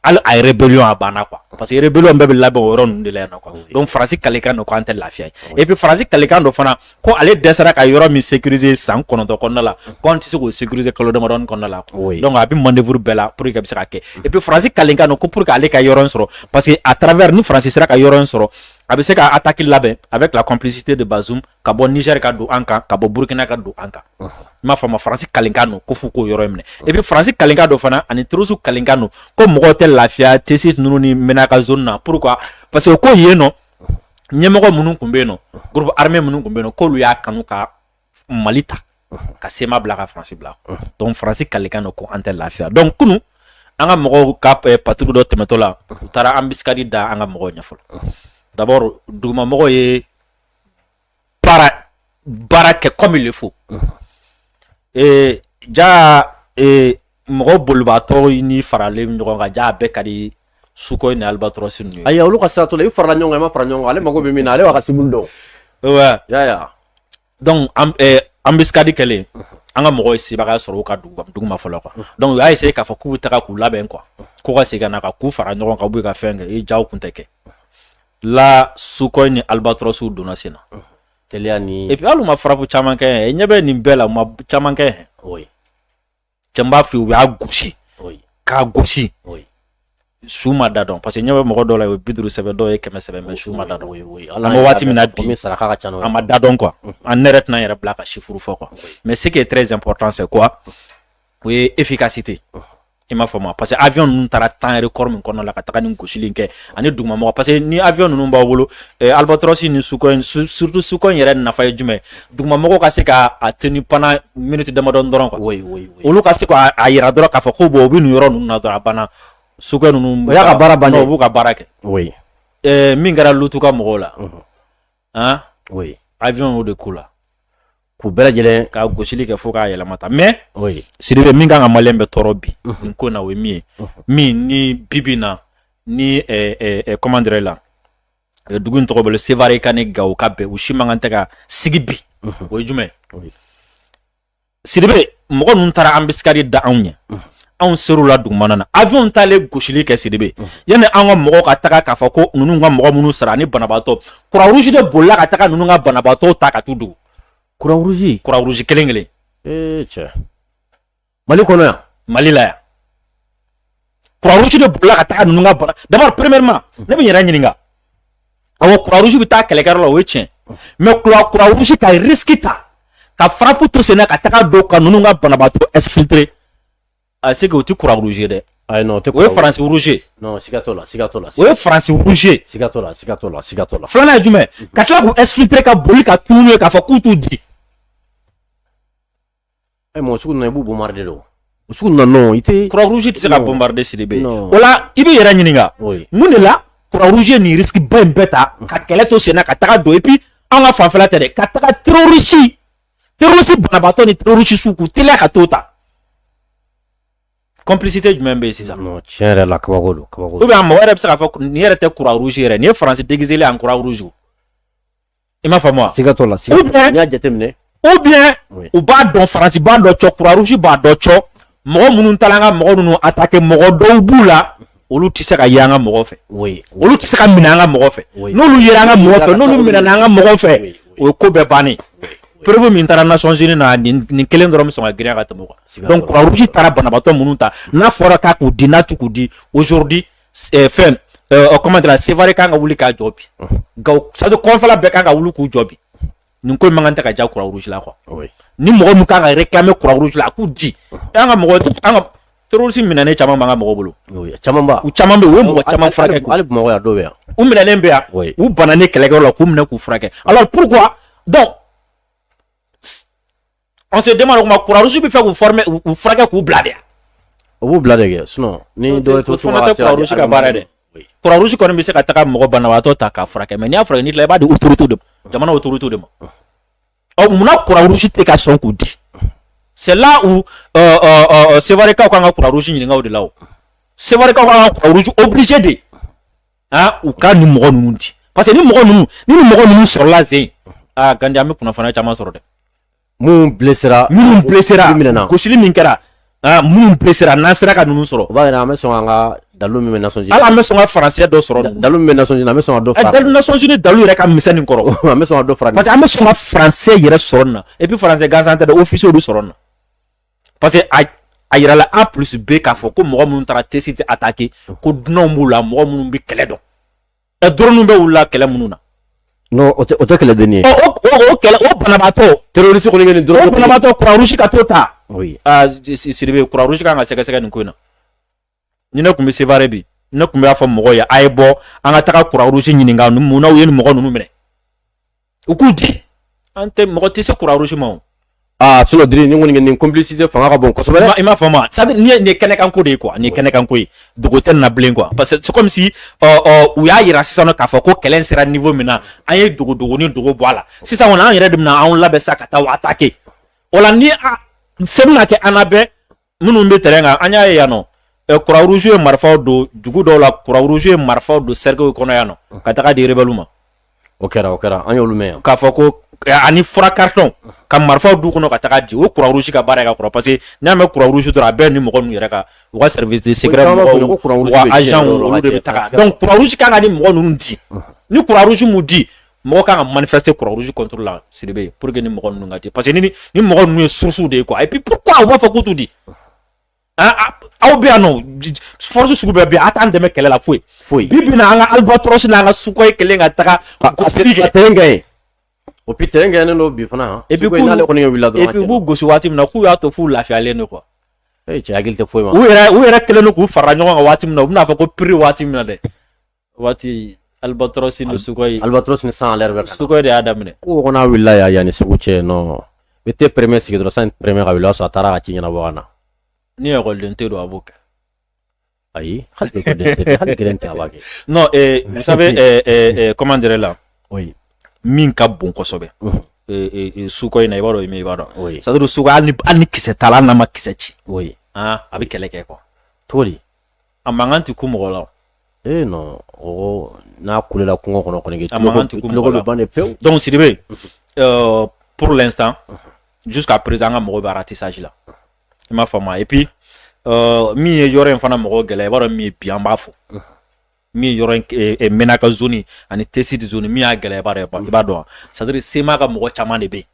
hali a ye rébellion a banna quoi parce que rébellion bɛɛ bɛ labɛn o yɔrɔ ninnu de la yan nɔ quoi donc Faransi kalekan don k'an tɛ lafiya ye et puis Faransi kalekan don fana ko ale dɛsɛra ka yɔrɔ min sécuriser san 9 kɔnɔna la ko an tɛ se k'o sécuriser kalo damadɔni kɔnɔna la donc a bɛ manœuvre bɛɛ la pour que a bɛ se ka kɛ et puis Faransi kalekan don ko pour que ale ka yɔrɔ in sɔrɔ parce que à travers ni Faransi sera ka yɔrɔ in sɔrɔ a bɛ se ka attaque labɛn avec la complicité de Bazoum ka bɔ Niger ka don an kan ka bɔ Burkina ka don an kan i m'a faamu Faransi kalekan don ko f'u k'o yɔrɔ in minɛ et puis Faransi kalekan don fana ani terrorisme kalekan don ko mɔgɔw tɛ lafiya tesi ninnu ni Menaka zone na pourquoi parce que ko yen nɔ ɲɛmɔgɔ minnu tun bɛ yen nɔ groupe armé minnu tun bɛ yen nɔ k'olu y'a kanu ka Mali ta ka sema bila ka Faransi bila donc Faransi kalekan don ko an tɛ lafiya donc kunu an ka mɔgɔw ka patrouille dɔ tɛmɛtɔ la u taara embuscade da an ka mɔgɔw ɲɛ fɔlɔ d'abord dugumamɔgɔw ye baara kɛ comme il le faut mɔgɔw bolibaatɔ ni faralen ɲɔgɔn kan ja a bɛɛ ka di Suko ni Albatros ninnu ye ayi olu ka sira t'o la i farala ɲɔgɔn kan i ma fara ɲɔgɔn kan ale mago bɛ min na ale b'a ka civil dɔn ouais ya donc embuscade kɛlen an ka mɔgɔw ye sebaga sɔrɔ u ka duguma fɔlɔ quoi donc u y'a essayer k'a fɔ k'u bɛ taga k'u labɛn quoi k'u ka segin ka na ka k'u fara ɲɔgɔn kan u bɛ ka fɛn kɛ i jaw kun tɛ kɛ la Suko ni Albatros donna sen na teliya ni et puis hali u ma frappe caman kɛ ɲɛ bɛ nin bɛɛ la u ma caman kɛ oui cɛ n b'a f'i ye u y'a gosi oui k'a gosi oui su ma da dɔn parce que ɲɛ bɛ mɔgɔ dɔw la o ye 50 sɛbɛn dɔw ye 100 sɛbɛn mais su ma da dɔn oui an bɛ waati min na bi min saraka ka ca n'o ye an ma da dɔn quoi an ne yɛrɛ tɛna n yɛrɛ bila ka chiffre fɔ quoi mais ce qui est très important c'est quoi o ye efficacité i m'a faamu parce que avion ninnu taara temps record min kɔnɔna la ka taga nin gosili in kɛ ani dugumamɔgɔ parce que ni avion ninnu b'aw bolo Albatros ni Suko surtout Suko yɛrɛ nafa ye jumɛn dugumamɔgɔ ka se ka a tenu pendant minute damadɔni dɔrɔn quoi olu ka se k'a yira dɔrɔn k'a fɔ ko bon u bɛ nin yɔrɔ ninnu na dɔrɔn a banna Suko ninnu o y'a ka baara bannen u b'u ka baara kɛ oui min kɛra Lutu ka mɔgɔw la hein oui avion y'o de k'u la k'u bɛɛ lajɛlen ka gosili kɛ fo k'a yɛlɛma ta mais oui Sidibe min kan ka Maliyɛn bɛ tɔɔrɔ bi nin ko na o ye min ye min ni bibi na ni comment dirais la dugu in tɔgɔ bolo Sevare ka ni Gawo ka bɛn u si man kan tɛ ka sigi bi o ye jumɛn Sidibe mɔgɔ ninnu taara embuscade da anw ɲɛ anw ser'u la dugumana na avion t'ale gosili kɛ Sidibe yanni an ka mɔgɔw ka taga k'a fɔ ko ninnu ka mɔgɔ minnu sara ani banabaatɔ Croix Rouge de bolila ka taga ninnu ka banabaatɔw ta ka t'u dogo Croix Rouge kelen cɛ Mali kɔnɔ yan Mali la yan Croix Rouge de bolila ka taga ninnu ka bana d'abord premièrement ne bɛ n yɛrɛ ɲininka awɔ Croix Rouge bɛ taa kɛlɛkɛyɔrɔ la o ye tiɲɛ mais Croix Rouge ka risque ta ka frappe to sen na ka taga don ka ninnu ka banabaatɔ exfiltrer a se que o tɛ Croix Rouge ye dɛ ayi non o tɛ o ye Faransi Rouge non siga t'o la o ye Faransi Rouge siga t'o la filanan ye jumɛn ka tila k'u exfiltrer ka boli ka tunu n'u ye k'a fɔ k'u t'u di mɔgɔ sugu nana i b'u bombarder de o sugu nana non i tɛ Croix Rouge tɛ se ka bombarder Sidibe o la i b'i yɛrɛ ɲininka mun de la Croix Rouge nin risque ba in bɛɛ ta ka kɛlɛ to sen na ka taga don et puis an ka fanfɛla tɛ dɛ ka taga terroriste banabaatɔ ni terroriste sugu k'u teliya ka t'o ta complicité jumɛn bɛ yen sisan non tiɲɛ yɛrɛ la kabako don ou bien mɔgɔ yɛrɛ bɛ se k'a fɔ nin yɛrɛ tɛ Croix Rouge yɛrɛ nin ye Faransi déguisé en Croix Rouge i m'a faamu wa siga t'o la n'i y'a jateminɛ ou bien u b'a dɔn Faransi b'a dɔn cɔ Croix Rouge b'a dɔn cɔ mɔgɔ minnu taara an ka mɔgɔ ninnu attaquer mɔgɔ dɔw b'u la olu tɛ se ka ye an ka mɔgɔ fɛ olu tɛ se ka minɛ an ka mɔgɔ fɛ n'olu yera an ka mɔgɔ fɛ n'olu minɛna an ka mɔgɔ fɛ o ye ko bɛɛ bannen preuve min taara Nations Unies na nin kelen dɔrɔn bɛ sɔn ka girinya ka tɛmɛ o kan donc Croix Rouge taara banabaatɔ minnu ta n'a fɔra k'a k'u di n'a t'u k'u di aujourd'hui fɛn comment dire Sevare kan ka wuli k'a jɔ bi Gawo c'est à dire kɔnfɛla bɛɛ kan ka wuli k'u jɔ bi nin ko in man kan tɛ ka diya Croix Rouge la quoi ni mɔgɔ min kan ka réclamer Croix Rouge la a k'u di an ka terroriste minɛnen caman b'an ka mɔgɔw bolo caman b'a u caman bɛ u ye mɔgɔ caman furakɛ hali Bamakɔ yan dɔw bɛ yan u minɛnen bɛ yan u bananen kɛlɛkɛyɔrɔ la k'u minɛ k'u furakɛ alors pourquoi donc on se demande comment Croix Rouge bɛ fɛ k'u former k'u furakɛ k'u bila de yan o b'u bila de kɛ sinon ni dɔ to fana tɛ Croix-Rouge ka baara dɛ Croix-Rouge kɔni bɛ se ka taga mɔgɔ banabaatɔ ta k'a furakɛ mais n'i y'a furakɛ n'i tila i b'a di autorité de ma jamana autorité de ma munna Croix-Rouge tɛ ka sɔn k'u di c'est là où Sévarekaw kan ka Croix-Rouge ɲininka o de la o Sévarekaw kan ka Croix-Rouge obligé de u ka ni mɔgɔ ninnu di parce que ni mɔgɔ ninnu sɔrɔla sen Gandi an bɛ kunnafoniya caman sɔrɔ dɛ minnu blessera gosili min kɛra minnu blessera n'an sera ka ninnu sɔrɔ o b'a yira an bɛ sɔn an ka dalu min bɛ Nations Unies hali an bɛ sɔn ka faransɛ dɔ sɔrɔ dalu min bɛ Nations Unies an bɛ sɔn ka dɔ fara dalu Nations Unies dalu yɛrɛ ka misɛn nin kɔrɔ an bɛ sɔn ka dɔ fara parce que an bɛ sɔn ka faransɛ yɛrɛ sɔrɔ nin na et puis faransɛ gansan tɛ dɛ officier olu sɔrɔ nin na parce que a yirala A plus B k'a fɔ ko mɔgɔ minnu taara tesi tɛ attaquer ko dunanw b'u la mɔgɔ minnu bɛ kɛlɛ dɔn drone bɛ wuli la kɛlɛ minnu na non o tɛ kɛlɛden ye o kɛlɛ o banabaatɔ terroriste kɔni bɛ nin drone o banabaatɔ Croix-Rouge ka t'o ta oui Sidibe Croix-Rouge kan ka sɛgɛsɛgɛ nin ko in na ni ne tun bɛ Sévaré bi ne tun b'a fɔ mɔgɔw ye a ye bɔ an ka taga Croix-Rouge ɲininka mun na u ye nin mɔgɔ ninnu minɛ u k'u di mɔgɔ tɛ se Croix-Rouge ma o sinon Diri ni kɔni nin complicité fanga ka bon kosɛbɛ dɛ i m'a fɔ ma c'est à dire nin ye kɛnɛkanko de ye quoi nin ye kɛnɛkanko ye dogo tɛ nin na bilen quoi parce que c'est comme si u y'a yira sisan nɔ k'a fɔ ko kɛlɛ in sera niveau min na an ye dogo ni dogo bɔ a la sisan kɔni an yɛrɛ de bɛna anw labɛn sa ka taa attaquer o la ni se bɛna kɛ an na bɛɛ minnu bɛ terrain kan an y'a ye yan nɔ Croix-Rouge ye marifaw don dugu dɔw la Croix-Rouge ye marifaw don cercle kɔnɔ yan nɔ ka taga di rebelles ma o kɛra an y'olu mɛn yan k'a fɔ ko ani fura carton ka marifaw du kɔnɔ ka taga di o Croix-Rouge ka baara ka kɔrɔ parce que n'i y'a mɛn Croix-Rouge dɔrɔn a bɛɛ ni mɔgɔ ninnu yɛrɛ ka u ka service de secret mɔgɔw u ka agent olu de bɛ taga donc Croix-Rouge kan ka ni mɔgɔ ninnu di ni Croix-Rouge m'u di mɔgɔ kan ka manifester Croix-Rouge contre la Sidibe pour que ni mɔgɔ ninnu ka di parce que ni mɔgɔ ninnu ye source de ye quoi et puis pourquoi u b'a fɔ k'u t'u di aw bɛ yan nɔ force sugu bɛɛ bɛ yen a t'an dɛmɛ kɛlɛ la foyi bi bi na an ka Albatros n'an ka Sukhoi kelen ka taga terrain gagné o puis terrain gagné n'o bi fana et puis b'u gosi waati min na k'u y'a to f'u lafiyalen don quoi cɛ hakili tɛ foyi ma u yɛrɛ kɛlen don k'u fara ɲɔgɔn kan waati min na u bɛna fɔ ko prix waati min na dɛ waati Albatros ni Sukhoi ni san l'air bɛ Sukhoi de y'a daminɛ ko kɔnɔ wulila yanni Segu cɛ non i tɛ premier sigi dɔrɔn san premier ka wuli o y'a sɔrɔ a taara ka ci ɲɛnabɔ ka na ni ekɔliden tɛ don a b'o kɛ ayi hali gɛlɛn tɛ a b'a kɛ non vous savez comment dirais là oui min ka bon kosɛbɛ Sukhoi na i b'a dɔn i b'a dɔn c'est à dire Sukhoi hali ni kisɛ t'a la hali n'a ma kisɛ ci oui a bɛ kɛlɛ kɛ quoi cogo di a mankan tɛ ku mɔgɔ la non o n'a kulela kungo kɔnɔ kɔni a mankan tɛ ku mɔgɔ la ban de pewu donc Sidibe pour l'instant jusqu'à présent an ka mɔgɔw bɛ ratissage la i m'a faamu et puis min ye yɔrɔ in fana mɔgɔ gɛlɛya i b'a dɔn min ye bi an b'a fɔ min ye yɔrɔ in Menaka zone ani Tessit zone min y'a gɛlɛya i b'a dɔn c'est à dire Sema ka mɔgɔ caman de bɛ yen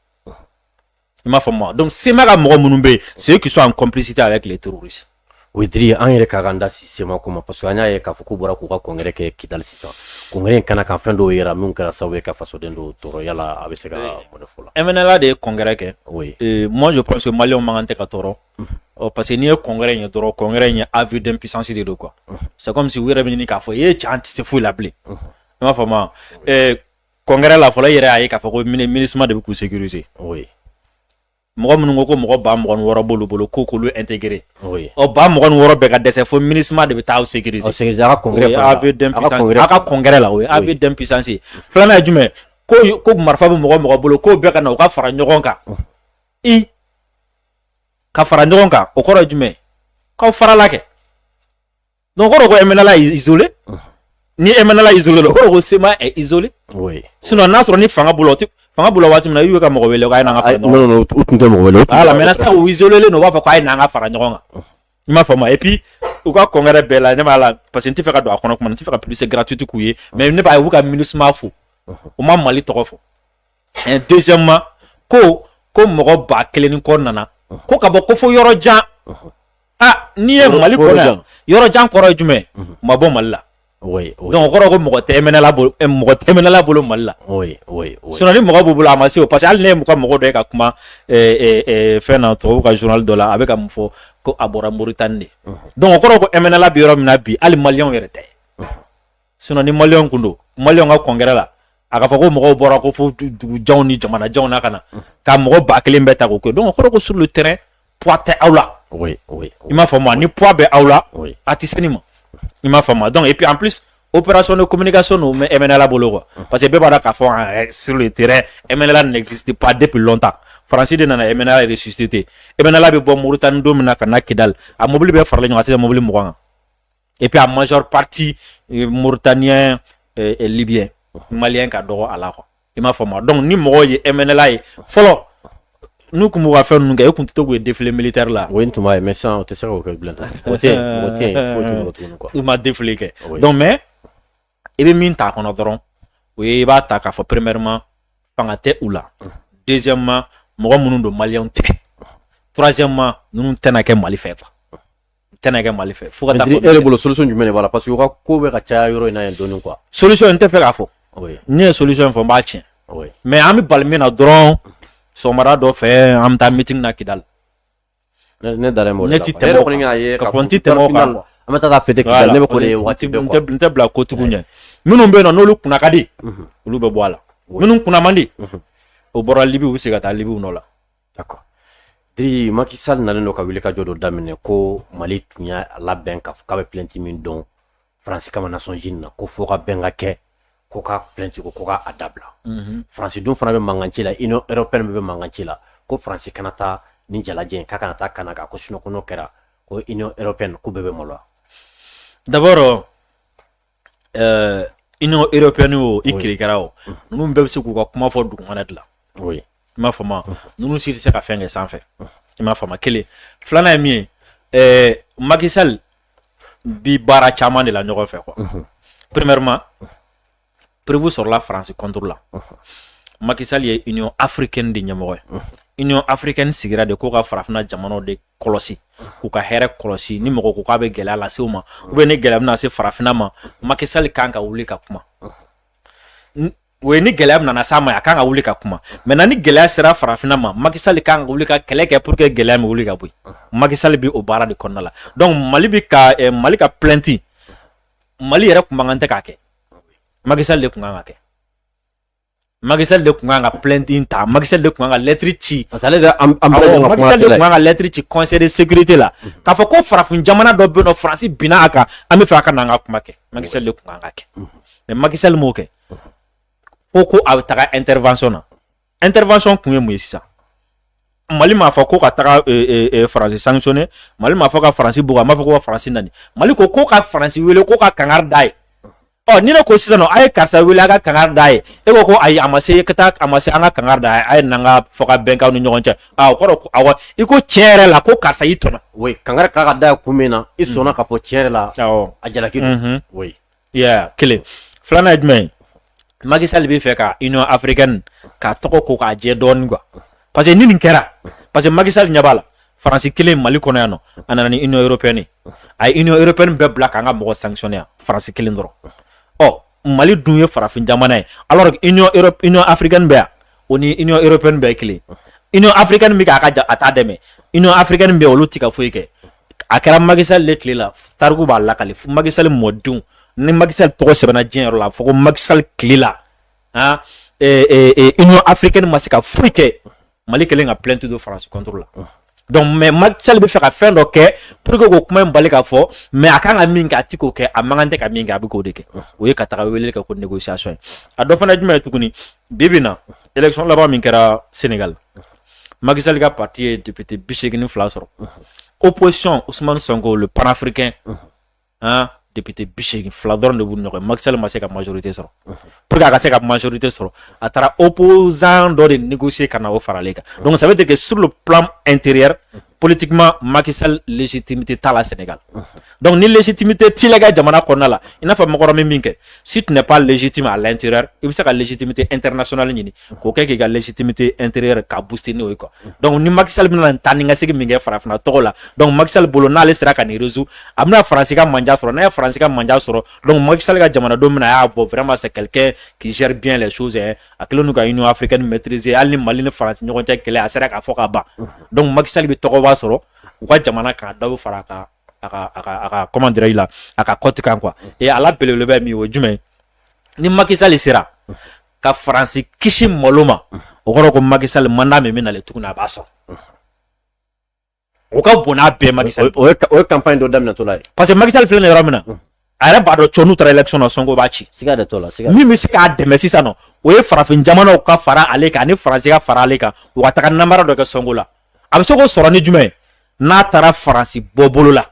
i m'a faamu donc Sema ka mɔgɔ minnu bɛ yen c'est eux qui sont en complicité avec les terroristes oui Diri an yɛrɛ ka kan da si Sema ko ma parce que an y'a ye k'a fɔ k'u bɔra k'u ka congrès kɛ Kidali sisan congrès in kana kan fɛn dɔw yɛrɛ min kɛra sababu ye ka fasoden dɔw tɔɔrɔ yala a bɛ se ka mun de fɔ la MNLA de ye congrès kɛ oui moi je pense que Maliens man kan tɛ ka tɔɔrɔ parce que n'i ye congrès in ye dɔrɔn congrès in ye aveu d'impuissance de don quoi c'est comme si u yɛrɛ bɛ ɲini k'a fɔ cɛ an tɛ se foyi la bilen i m'a faamu congrès la fɔlɔ i yɛrɛ y'a ye k'a fɔ ko MINUSMA de bɛ k'u sécuriser oui mɔgɔ minnu ko ko mɔgɔ 26,000 b'olu bolo ko k'olu intégrer oui 26,000 bɛɛ ka dɛsɛ fo MINUSMA de bɛ taa aw sécuriser a ka congrès aveu d'impuissance a ka congrès la o ye aveu d'impuissance ye filanan ye jumɛn ko marifa bɛ mɔgɔ bolo k'o bɛɛ ka na u ka fara ɲɔgɔn kan ka fara ɲɔgɔn kan o kɔrɔ ye jumɛn k'aw farala kɛ donc o kɔrɔ ko MNLA est isolé ni MNLA isolé o kɔrɔ ko Sema est isolé oui sinon n'a sɔrɔ ni fanga bolo waati min na i y'u ka mɔgɔ wele k'a ye n'an ka fara ɲɔgɔn kan non u tun tɛ mɔgɔ wele voilà maintenant sisan u isolé no u b'a fɔ k'a ye n'an ka fara ɲɔgɔn kan i m'a faamu et puis u ka congrès bɛɛ la ne b'a la parce que n tɛ fɛ ka don a kɔnɔ kuma n tɛ fɛ ka publicité gratuite k'u ye mais ne b'a ye u ka MINUSMA fo u ma Mali tɔgɔ fɔ et deuxièmement ko mɔgɔ 1000 ni kɔ nana ko ka bɔ ko fo yɔrɔ jan n'i ye Mali kɔnɔ yan yɔrɔ jan kɔrɔ ye jumɛn ma bɔ Mali la oui donc o kɔrɔ ko mɔgɔ tɛ MNLA bolo Mali la oui sinon ni mɔgɔ b'u bolo a ma se o parce que hali ne ye mɔgɔ dɔ ye ka kuma fɛn na tubabu ka journal dɔ la a bɛ ka mun fɔ ko a bɔra Mauritanie de donc o kɔrɔ ko MNLA bɛ yɔrɔ min na bi hali Maliens yɛrɛ tɛ sinon ni Maliens kun don Maliens ka congrès la a ka fɔ ko mɔgɔw bɔra ko fo dugujanw ni jamanajanw na ka na ka mɔgɔ 1000 bɛɛ ta k'o kɛ donc o kɔrɔ ko sur le terrain poids tɛ aw la Oui, oui. Il m'a fait moi, ni poids be aula, Oui. atisenima. Il m'a fait moi. Donc, et puis en plus, opération de communication, nous, mais MNLA bolo. Parce que Bébara Kafon, sur le terrain, MNLA n'existe pas depuis longtemps. Français de Nana, MNLA est ressuscité. MNLA be bon Mauritanie domina kana Kidal. A mobile be farle nyati mobile mouanga. Et puis, en majeure partie, Mauritanien et Libyen, Malien qui adore à la fois. Il m'a fait moi. Donc, ni moi, MNLA, follow. Nous, comme on va faire, nous avons un défilé militaire là. Oui, tu m'as mais ça, on te sert au cœur blanc. Il m'a défilé. Donc, mais, il y a une tâche qu'on a droit. Oui, il va attaquer, premièrement, Pangate ou là. Deuxièmement, moi, nous sommes Maliens. Troisièmement, nous sommes Ténaké Malifé. Ténaké Malifé. Faut que tu aies la solution du mène, voilà, parce que vous avez couvert à Tchaïro et n'a donné quoi. Solution, on te fait la faute. Oui. Ni solution, il faut pas tiens. Oui. Mais, ami balmé na drone. Somara do fait am ta meeting na Kidal. Ne dare mo. Ne titemo ko ngaye ka fonti temo ka. Amata ka fete Kidal ne be ko le wati be ko. Nte bla ko tugunya. Minnu be no lu kuna kadi. Lu be boala. Minnu kuna mandi. O bora libi u sigata libi u nola. D'accord. Diri Macky Sall na no ka wili ka jodo damine ko Mali tunya la ben ka be plenty min don France kama nation jinna ko fo ka benga ke ko ka plenty ko ka adabla. France dun fana be manganci la Union européenne be manganci la ko France kanata ni jalajen ka kanata kanaka ko sino ko no kera ko Union européenne ko bebe molwa. D'abord Union européenne o ikirikara o nous be se ko ka kuma fo du ngana la. Oui. Ma fama nous si se ka fenge sans fait. Ma fama kele flana mi Macky Sall bi bara chama de la ñogo fait quoi. Premièrement prévu sur la France contre là. Macky Sall est Union africaine de Niamoy. Union africaine sigira de koka farafna jamano de kolosi. Kuka here kolosi ni moko kuka be gela la seuma. Ube ne gela na se farafna ma. Macky Sall kanka wuli ka kuma. We ni gela na sama ya kanka wuli ka kuma. Mais nani gela sera farafna ma. Macky Sall kanka wuli ka keleke pour que gela me wuli ka bui. Macky Sall bi obara de konnala. Donc Mali bi ka Mali ka plenty. Mali yera kuma ngante ka ke. Macky Sall de kunga ke. Macky Sall de kunga plainte inta. Macky Sall de kunga lettre ci. Ça allait de Macky Sall de kunga lettre ci conseil de sécurité là. Ka fo ko farafin jamana do be no France bina aka ami fa aka nanga kuma ke. Macky Sall de kunga ke. Mais Macky Sall mo ke. Foko a taka intervention na. Intervention kunye mo yisa. Mali ma fa ko ka taka France sanctionné. Mali ma fa ka France buga ma fa ko France nani. Mali ko ka France wele ko ka kangar dai. Oh ni ko sisano ay karsa wila ga kangar dai e ko ay amase kata amase anga kangar dai ay nanga foka benka no nyonche ko awa iko chere la ko karsa yitono oui kangar ka da kumena isona ka fo chere la ajala kido oui yeah kile flana admen Macky Sall bi feka Union africaine ka toko ko ka je don go parce que ni nkera parce que Macky Sall nyabala France kile Mali kono yano anani Union européenne ay Union européenne be black anga mo sanctionner France kile ndoro. Oh, Mali douye farafin jamana alors Union africaine be oni Union européenne be kili Union africaine mi ka ata deme Union africaine be olutika foike akara Macky Sall le kili la targu ba la kali Macky Sall modun ni Macky Sall to sebana jenro la foko Macky Sall kili la hein Union africaine masika foike Mali kele nga plainte de France contre la. Donc mais Macky Sall be faire fin donc pour que ko kuma mbale ka fo mais akanga minga atiko ke amangante ka minga abiko deke o ye kataka wele ka ko négociation a do fana juma tukuni bibina élection là-bas min kera Sénégal Macky Sall ka parti député bichegini flasoro opposition Ousmane Sonko le panafricain hein député bichegini flador de bu noko Macky Sall ma se ka majorité soro pour ka se ka majorité soro atara opposant do de négocier kana o faraleka donc ça veut dire que sur le plan intérieur politiquement Macky Sall légitimité ta la Sénégal. Donc ni légitimité ti lega jamana konna la ina fa makoro minke si tu n'es pas légitime à l'intérieur il faut que la légitimité internationale ni ko ke ga légitimité intérieure ka booster ni ko donc ni Macky Sall bina tani nga sigi minge farafna to la donc Macky Sall bolo na le sera ka ni réseau amna France ka manja soro na France ka manja soro donc Macky Sall ga jamana do mina ya vraiment c'est quelqu'un qui gère bien les choses hein akelo nu ga Union africaine maîtriser ali Mali ne France ni ko tia kele a sera ka foka ba donc Macky Sall bi to soro ou quoi jamana ka dawo faraka aka comment dire là aka côté kan quoi et à la pele le mi o jume ni Macky Sall sera ka France kishi moloma o goro ko Macky Sall manda me na le tukuna baso o ka bona be Macky Sall o campagne do damina to la parce que Macky Sall filɛ nin yɔrɔ min na a yɛrɛ b'a dɔn cɔ n'u taara élection na Sonko b'a ci siga de to la siga min bɛ se k'a dɛmɛ sisan nɔ o ye farafin jamanaw ka fara ale kan ani faransi ka fara ale kan u ka taga namara dɔ kɛ Sonko la a bɛ se k'o sɔrɔ ni jumɛn ye n'a taara faransi bɔ bolo la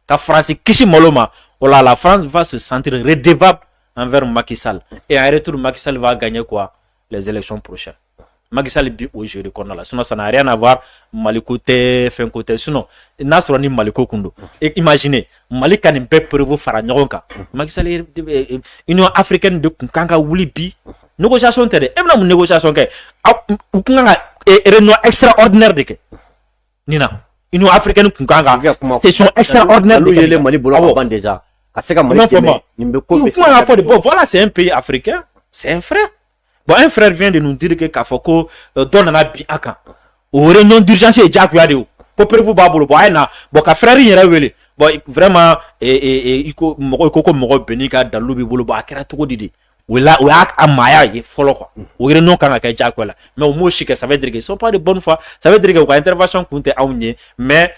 ka faransi kisi malo ma o la France va se sentir redevable envers Macky Sall et en retour Macky Sall va gagner quoi les élections prochaines. Macky Sall bi au jeu de corner là sinon ça n'a rien à voir Mali côté fin côté sinon n'a sɔrɔ ni Mali ko kundo imaginez Mali ka nin bɛɛ prévu fara ɲɔgɔn kan Macky Sall Union africaine de kun kan ka wuli bi négociation tɛ dɛ e bɛna mun négociation kɛ u kun kan ka réunion extraordinaire de kɛ nin na Union africaine kun kan ka session extraordinaire de kɛ Mali bolo avant déjà ka se ka Mali dɛmɛ nin bɛ ko bon voilà c'est un pays africain c'est un frère. Bon, un frère vient de nous dire que Kafoko donne un bi aka. Au réunion d'urgence et Jack Yadeo. Coopérez-vous babolo. Bon, bon, ka frère y est bon, vraiment, il faut me benika dans l'obi bolo. Bon, akera toko didi. Ou là, ou à Maya, il faut le quoi. Ou réunion quand ka Jack Wala. Mais au mot chic, ça veut dire qu'ils sont pas de bonne foi. Ça veut dire que intervention compte à unye. Mais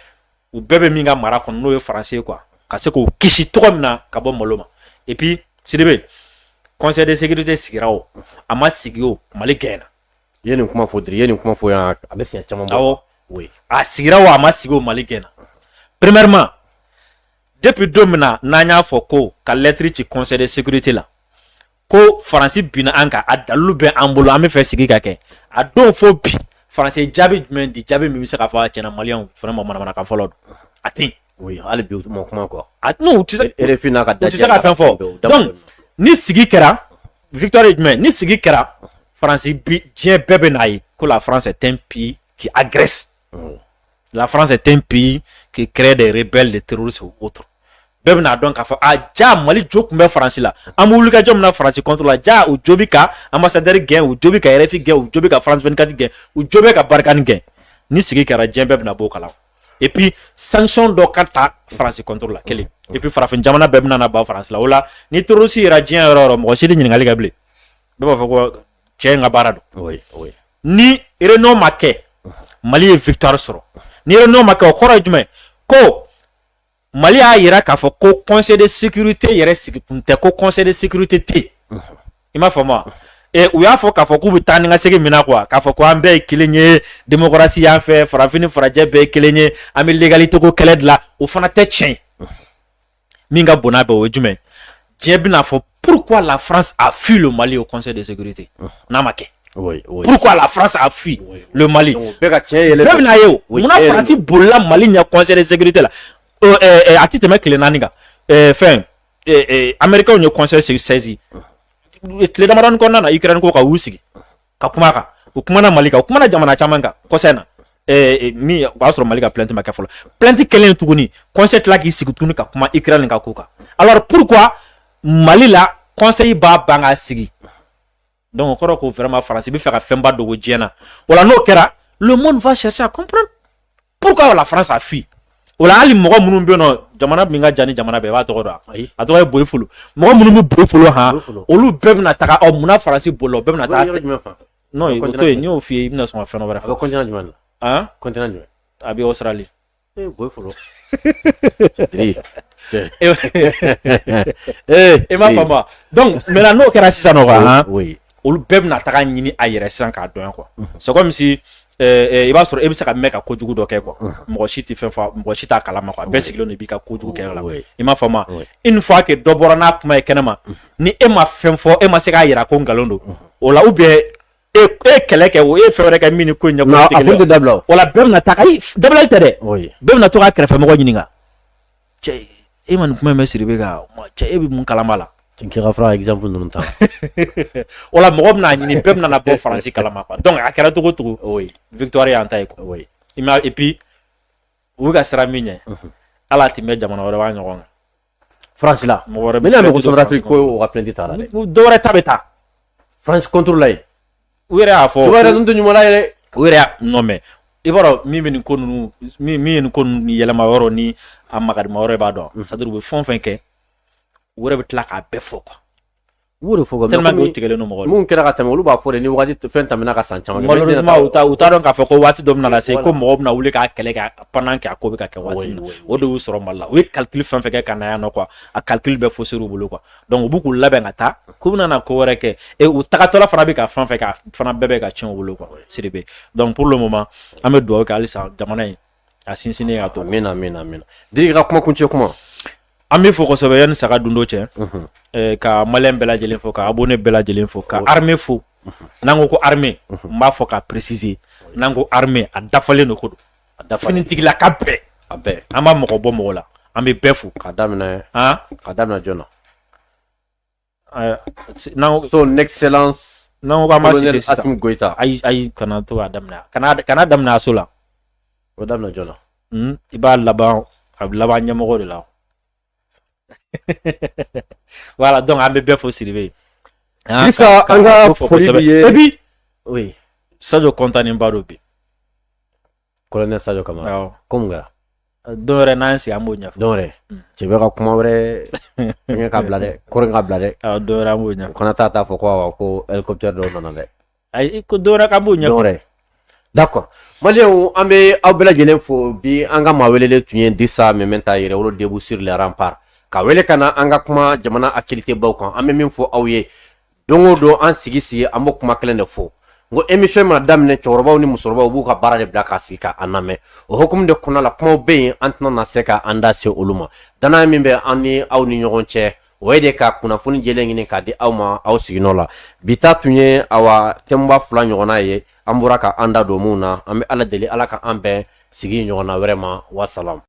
ou bébé minga mara kon no français quoi. Kasi ko kishi tomna kabo moloma. Et puis, Sidibé. Conseil de sécurité sigira o a ma sigi o Mali gɛnna yeni kuma fodri yeni kuma fo ya a bɛ siɲɛ caman bɔ oui a sigira o a ma sigi o Mali gɛnna premièrement depuis don min na n'an y'a fɔ ko ka lettre ci conseil de sécurité la ko faransi binna an kan a dalilu bɛ an bolo an bɛ fɛ sigi ka kɛ a don fo bi faransi jaabi jumɛn di jaabi min bɛ se ka fɔ a tiɲɛna maliyɛnw vraiment manamanakan fɔlɔ don a tɛ yen oui hali bi u ma kuma quoi non u tɛ se RFI n'a ka u tɛ se ka fɛn fɔ donc ni sigi kɛra victoire est jumɛn ni sigi kɛra faransi bi diɲɛ bɛɛ bɛ n'a ye ko la France est un pays qui agresse la France est un pays qui crée des rebelles des terroristes ou autres bɛɛ bɛ n'a dɔn k'a fɔ a ja Mali jo tun bɛ faransi la an bɛ wulikajɔ min na faransi contre la ja u jo bɛ ka ambassadeur gɛn u jo bɛ ka RFI gɛn u jo bɛ ka France 24 gɛn u jo bɛ ka Barkhane gɛn ni sigi kɛra diɲɛ bɛɛ bɛ na bɔ o kalama et puis sanction dɔ ka ta faransi contre la kelen et puis farafin jamana bɛɛ bɛna na ban faransi la o la ni terroriste yɛrɛ diɲɛ yɔrɔ o yɔrɔ mɔgɔ si tɛ ɲininkali kɛ bilen bɛɛ b'a fɔ ko cɛ in ka baara don ni réunion ma kɛ Mali ye victoire sɔrɔ ni réunion ma kɛ o kɔrɔ ye jumɛn ko Mali y'a yira k'a fɔ ko conseil de sécurité yɛrɛ sigi kun tɛ ko conseil de sécurité tɛ i m'a faamu wa u y'a fɔ k'a fɔ k'u bɛ taa ni ka segin min na quoi k'a fɔ ko an bɛɛ ye kelen ye démocratie y'an fɛ farafin ni farajɛ bɛɛ ye kelen ye an bɛ légalité ko kɛlɛ dilan o fana tɛ tiɲɛ ye min ka bon n'a bɛɛ o ye jumɛn diɲɛ bɛna fɔ pourquoi la France a fui le Mali au conseil de sécurité n'a ma kɛ pourquoi la France a fui le Mali bɛɛ bɛna ye o munna faransi bolila Mali ɲɛ conseil de sécurité la a ti tɛmɛ tile naani kan fɛn américains ye conseil saisi tile damadɔni kɔnɔna na Ukraine ko ka u sigi ka kuma kan u kumana Mali kan u kumana jamana caman kan kɔsɛn na min o b'a sɔrɔ Mali ka plainte ma kɛ fɔlɔ plainte kɛlen tuguni conseil tila k'i sigi tuguni ka kuma Ukraine ka ko kan alors pourquoi Mali la conseil b'a ban k'a sigi donc o kɔrɔ ko vraiment faransi bɛ fɛ ka fɛnba dogo diɲɛ na o la n'o kɛra le monde va chercher à comprendre pourquoi la France a fui o la hali mɔgɔ minnu bɛ yen nɔ jamana min ka jan ni jamana bɛɛ i b'a tɔgɔ dɔn a tɔgɔ ye Boyifolo mɔgɔ minnu bɛ Boyifolo han olu bɛɛ bɛna taga munna faransi bolila o bɛɛ bɛna taga non o to yen n y'o f'i ye i bɛna sɔn ka fɛn wɛrɛ fɔ a bɛ continent jumɛn la continent jumɛn a bɛ Australie Boyifolo i m'a faamu wa donc maintenant n'o kɛra sisan nɔ quoi olu bɛɛ bɛna taga ɲini a yɛrɛ sisan k'a dɔn quoi c'est comme si i b'a sɔrɔ e bɛ se ka mɛn ka kojugu dɔ kɛ quoi mɔgɔ si tɛ fɛn fɔ mɔgɔ si t'a kalama quoi bɛɛ sigilen don i b'i ka kojugu kɛ la i m'a faamu wa une fois que dɔ bɔra n'a kuma ye kɛnɛma ni e ma fɛn fɔ e ma se k'a yira ko nkalon don o la ou bien e kɛlɛ kɛ o e fɛn wɛrɛ kɛ min ni ko in ɲɛfɔ tɛ dabila o la bɛɛ bɛna taga dabila tɛ dɛ bɛɛ bɛna to k'a kɛrɛfɛmɔgɔ ɲininka cɛ e ma nin kuma in bɛ Sidibe kan cɛ e bɛ mun kalama la k'i ka fara exemple ninnu ta o la mɔgɔ bɛna ɲini bɛɛ bɛna bɔ faransi kalama quoi donc a kɛra cogo o cogo victoire y'an ta ye quoi et puis u bɛ ka siran min ɲɛ ala tun bɛ jamana wɛrɛ b'a ɲɔgɔn kan France la mɔgɔ wɛrɛ bɛ n'a mɛ ko Centrafrique ko o ka plainte ta la dɛ dɔ wɛrɛ ta bɛ taa France contre la ye u yɛrɛ y'a fɔ cogoya yɛrɛ dun tɛ ɲuman la yɛrɛ u yɛrɛ y'a non mais i b'a dɔn min bɛ nin ko ninnu min ye nin ko ninnu yɛlɛma yɔrɔ ni a magarima yɔrɔ i b'a dɔn c'est à dire u bɛ fɛn o fɛn kɛ u yɛrɛ bɛ tila k'a bɛɛ fɔ quoi Wuri fo tellement que o tigɛlen no mɔgɔ la mun kɛra ka tɛmɛ olu b'a fɔ de ni wagati fɛn tɛmɛna ka san caman kɛ malheureusement u t'a dɔn k'a fɔ ko waati dɔ bɛna na se ko mɔgɔ bɛna wuli k'a kɛlɛ kɛ pendant que a ko bɛ ka kɛ waati min na o de y'u sɔrɔ Mali la u ye calcul fɛn fɛn kɛ ka na yan nɔ quoi a calcul bɛɛ fausser u bolo quoi donc u b'u k'u labɛn ka taa k'u bɛna na ko wɛrɛ kɛ et u tagatɔla fana bɛ ka fɛn fɛn kɛ fana bɛɛ bɛ ka tiɲɛ u bolo quoi Sidibe donc pour le moment an bɛ dugawu kɛ halisa jamana in a sinsinnen ka to amina Diri ka kuma kuncɛ kuma an bɛ fɔ kosɛbɛ yanni saga dundo cɛ ka maliyɛn bɛɛ lajɛlen fo ka abonné bɛɛ lajɛlen fo ka armée fo n'an ko armée n b'a fɔ ka préciser n'an ko armée a dafalen don ko don finitigilaka bɛɛ a bɛɛ an b'a mɔgɔ bɔ mɔgɔ la an bɛ bɛɛ fo ka daminɛ jɔn na son excellence n'an ko an b'a citer sisan Assimi Goïta ayi kana to k'a daminɛ kana daminɛ a so la o daminɛ jɔn i b'a laban a bɛ laban ɲɛmɔgɔ de la voilà donc an bɛ bɛɛ fo Sidibe Isa an ka foli b'i ye et puis oui Sadio kɔntanenba dɔ bi colonel Sadio Kamara ko mun kɛra don wɛrɛ n'an sigi an b'o ɲɛfɔ don wɛrɛ cɛ bɛ ka kuma wɛrɛ fɛngɛ ka bila dɛ kɔrɔ ka bila dɛ don wɛrɛ an b'o ɲɛfɔ kana taa fɔ ko awa ko hélicoptère dɔw nana dɛ ayi ko don wɛrɛ k'an b'o ɲɛfɔ don wɛrɛ d'accord maliyɛnw an bɛ aw bɛɛ lajɛlen fo bi an ka maa welelen tun ye Disa Mementa Yɛrɛwolo debout sur les remparts ka wele ka na an ka kuma jamana actualité baw kan an bɛ min fɔ aw ye don o don an sigi an b'o kuma kelen de fɔ n ko émission mana daminɛ cɛkɔrɔbaw ni musokɔrɔbaw b'u ka baara de bila ka sigi ka an lamɛn o hukumu de kɔnɔna la kumaw bɛ yen an tɛna na se ka an da se olu ma danaya min bɛ an ni aw ni ɲɔgɔn cɛ o ye de ka kunnafoni jɛlen ɲini k'a di aw ma aw siginɔ la bi ta tun ye awa thème 2 ɲɔgɔnna ye an bɔra ka an da don mun na an bɛ ala deli ala ka an bɛn sigi ɲɔgɔnna wɛrɛ ma wasalam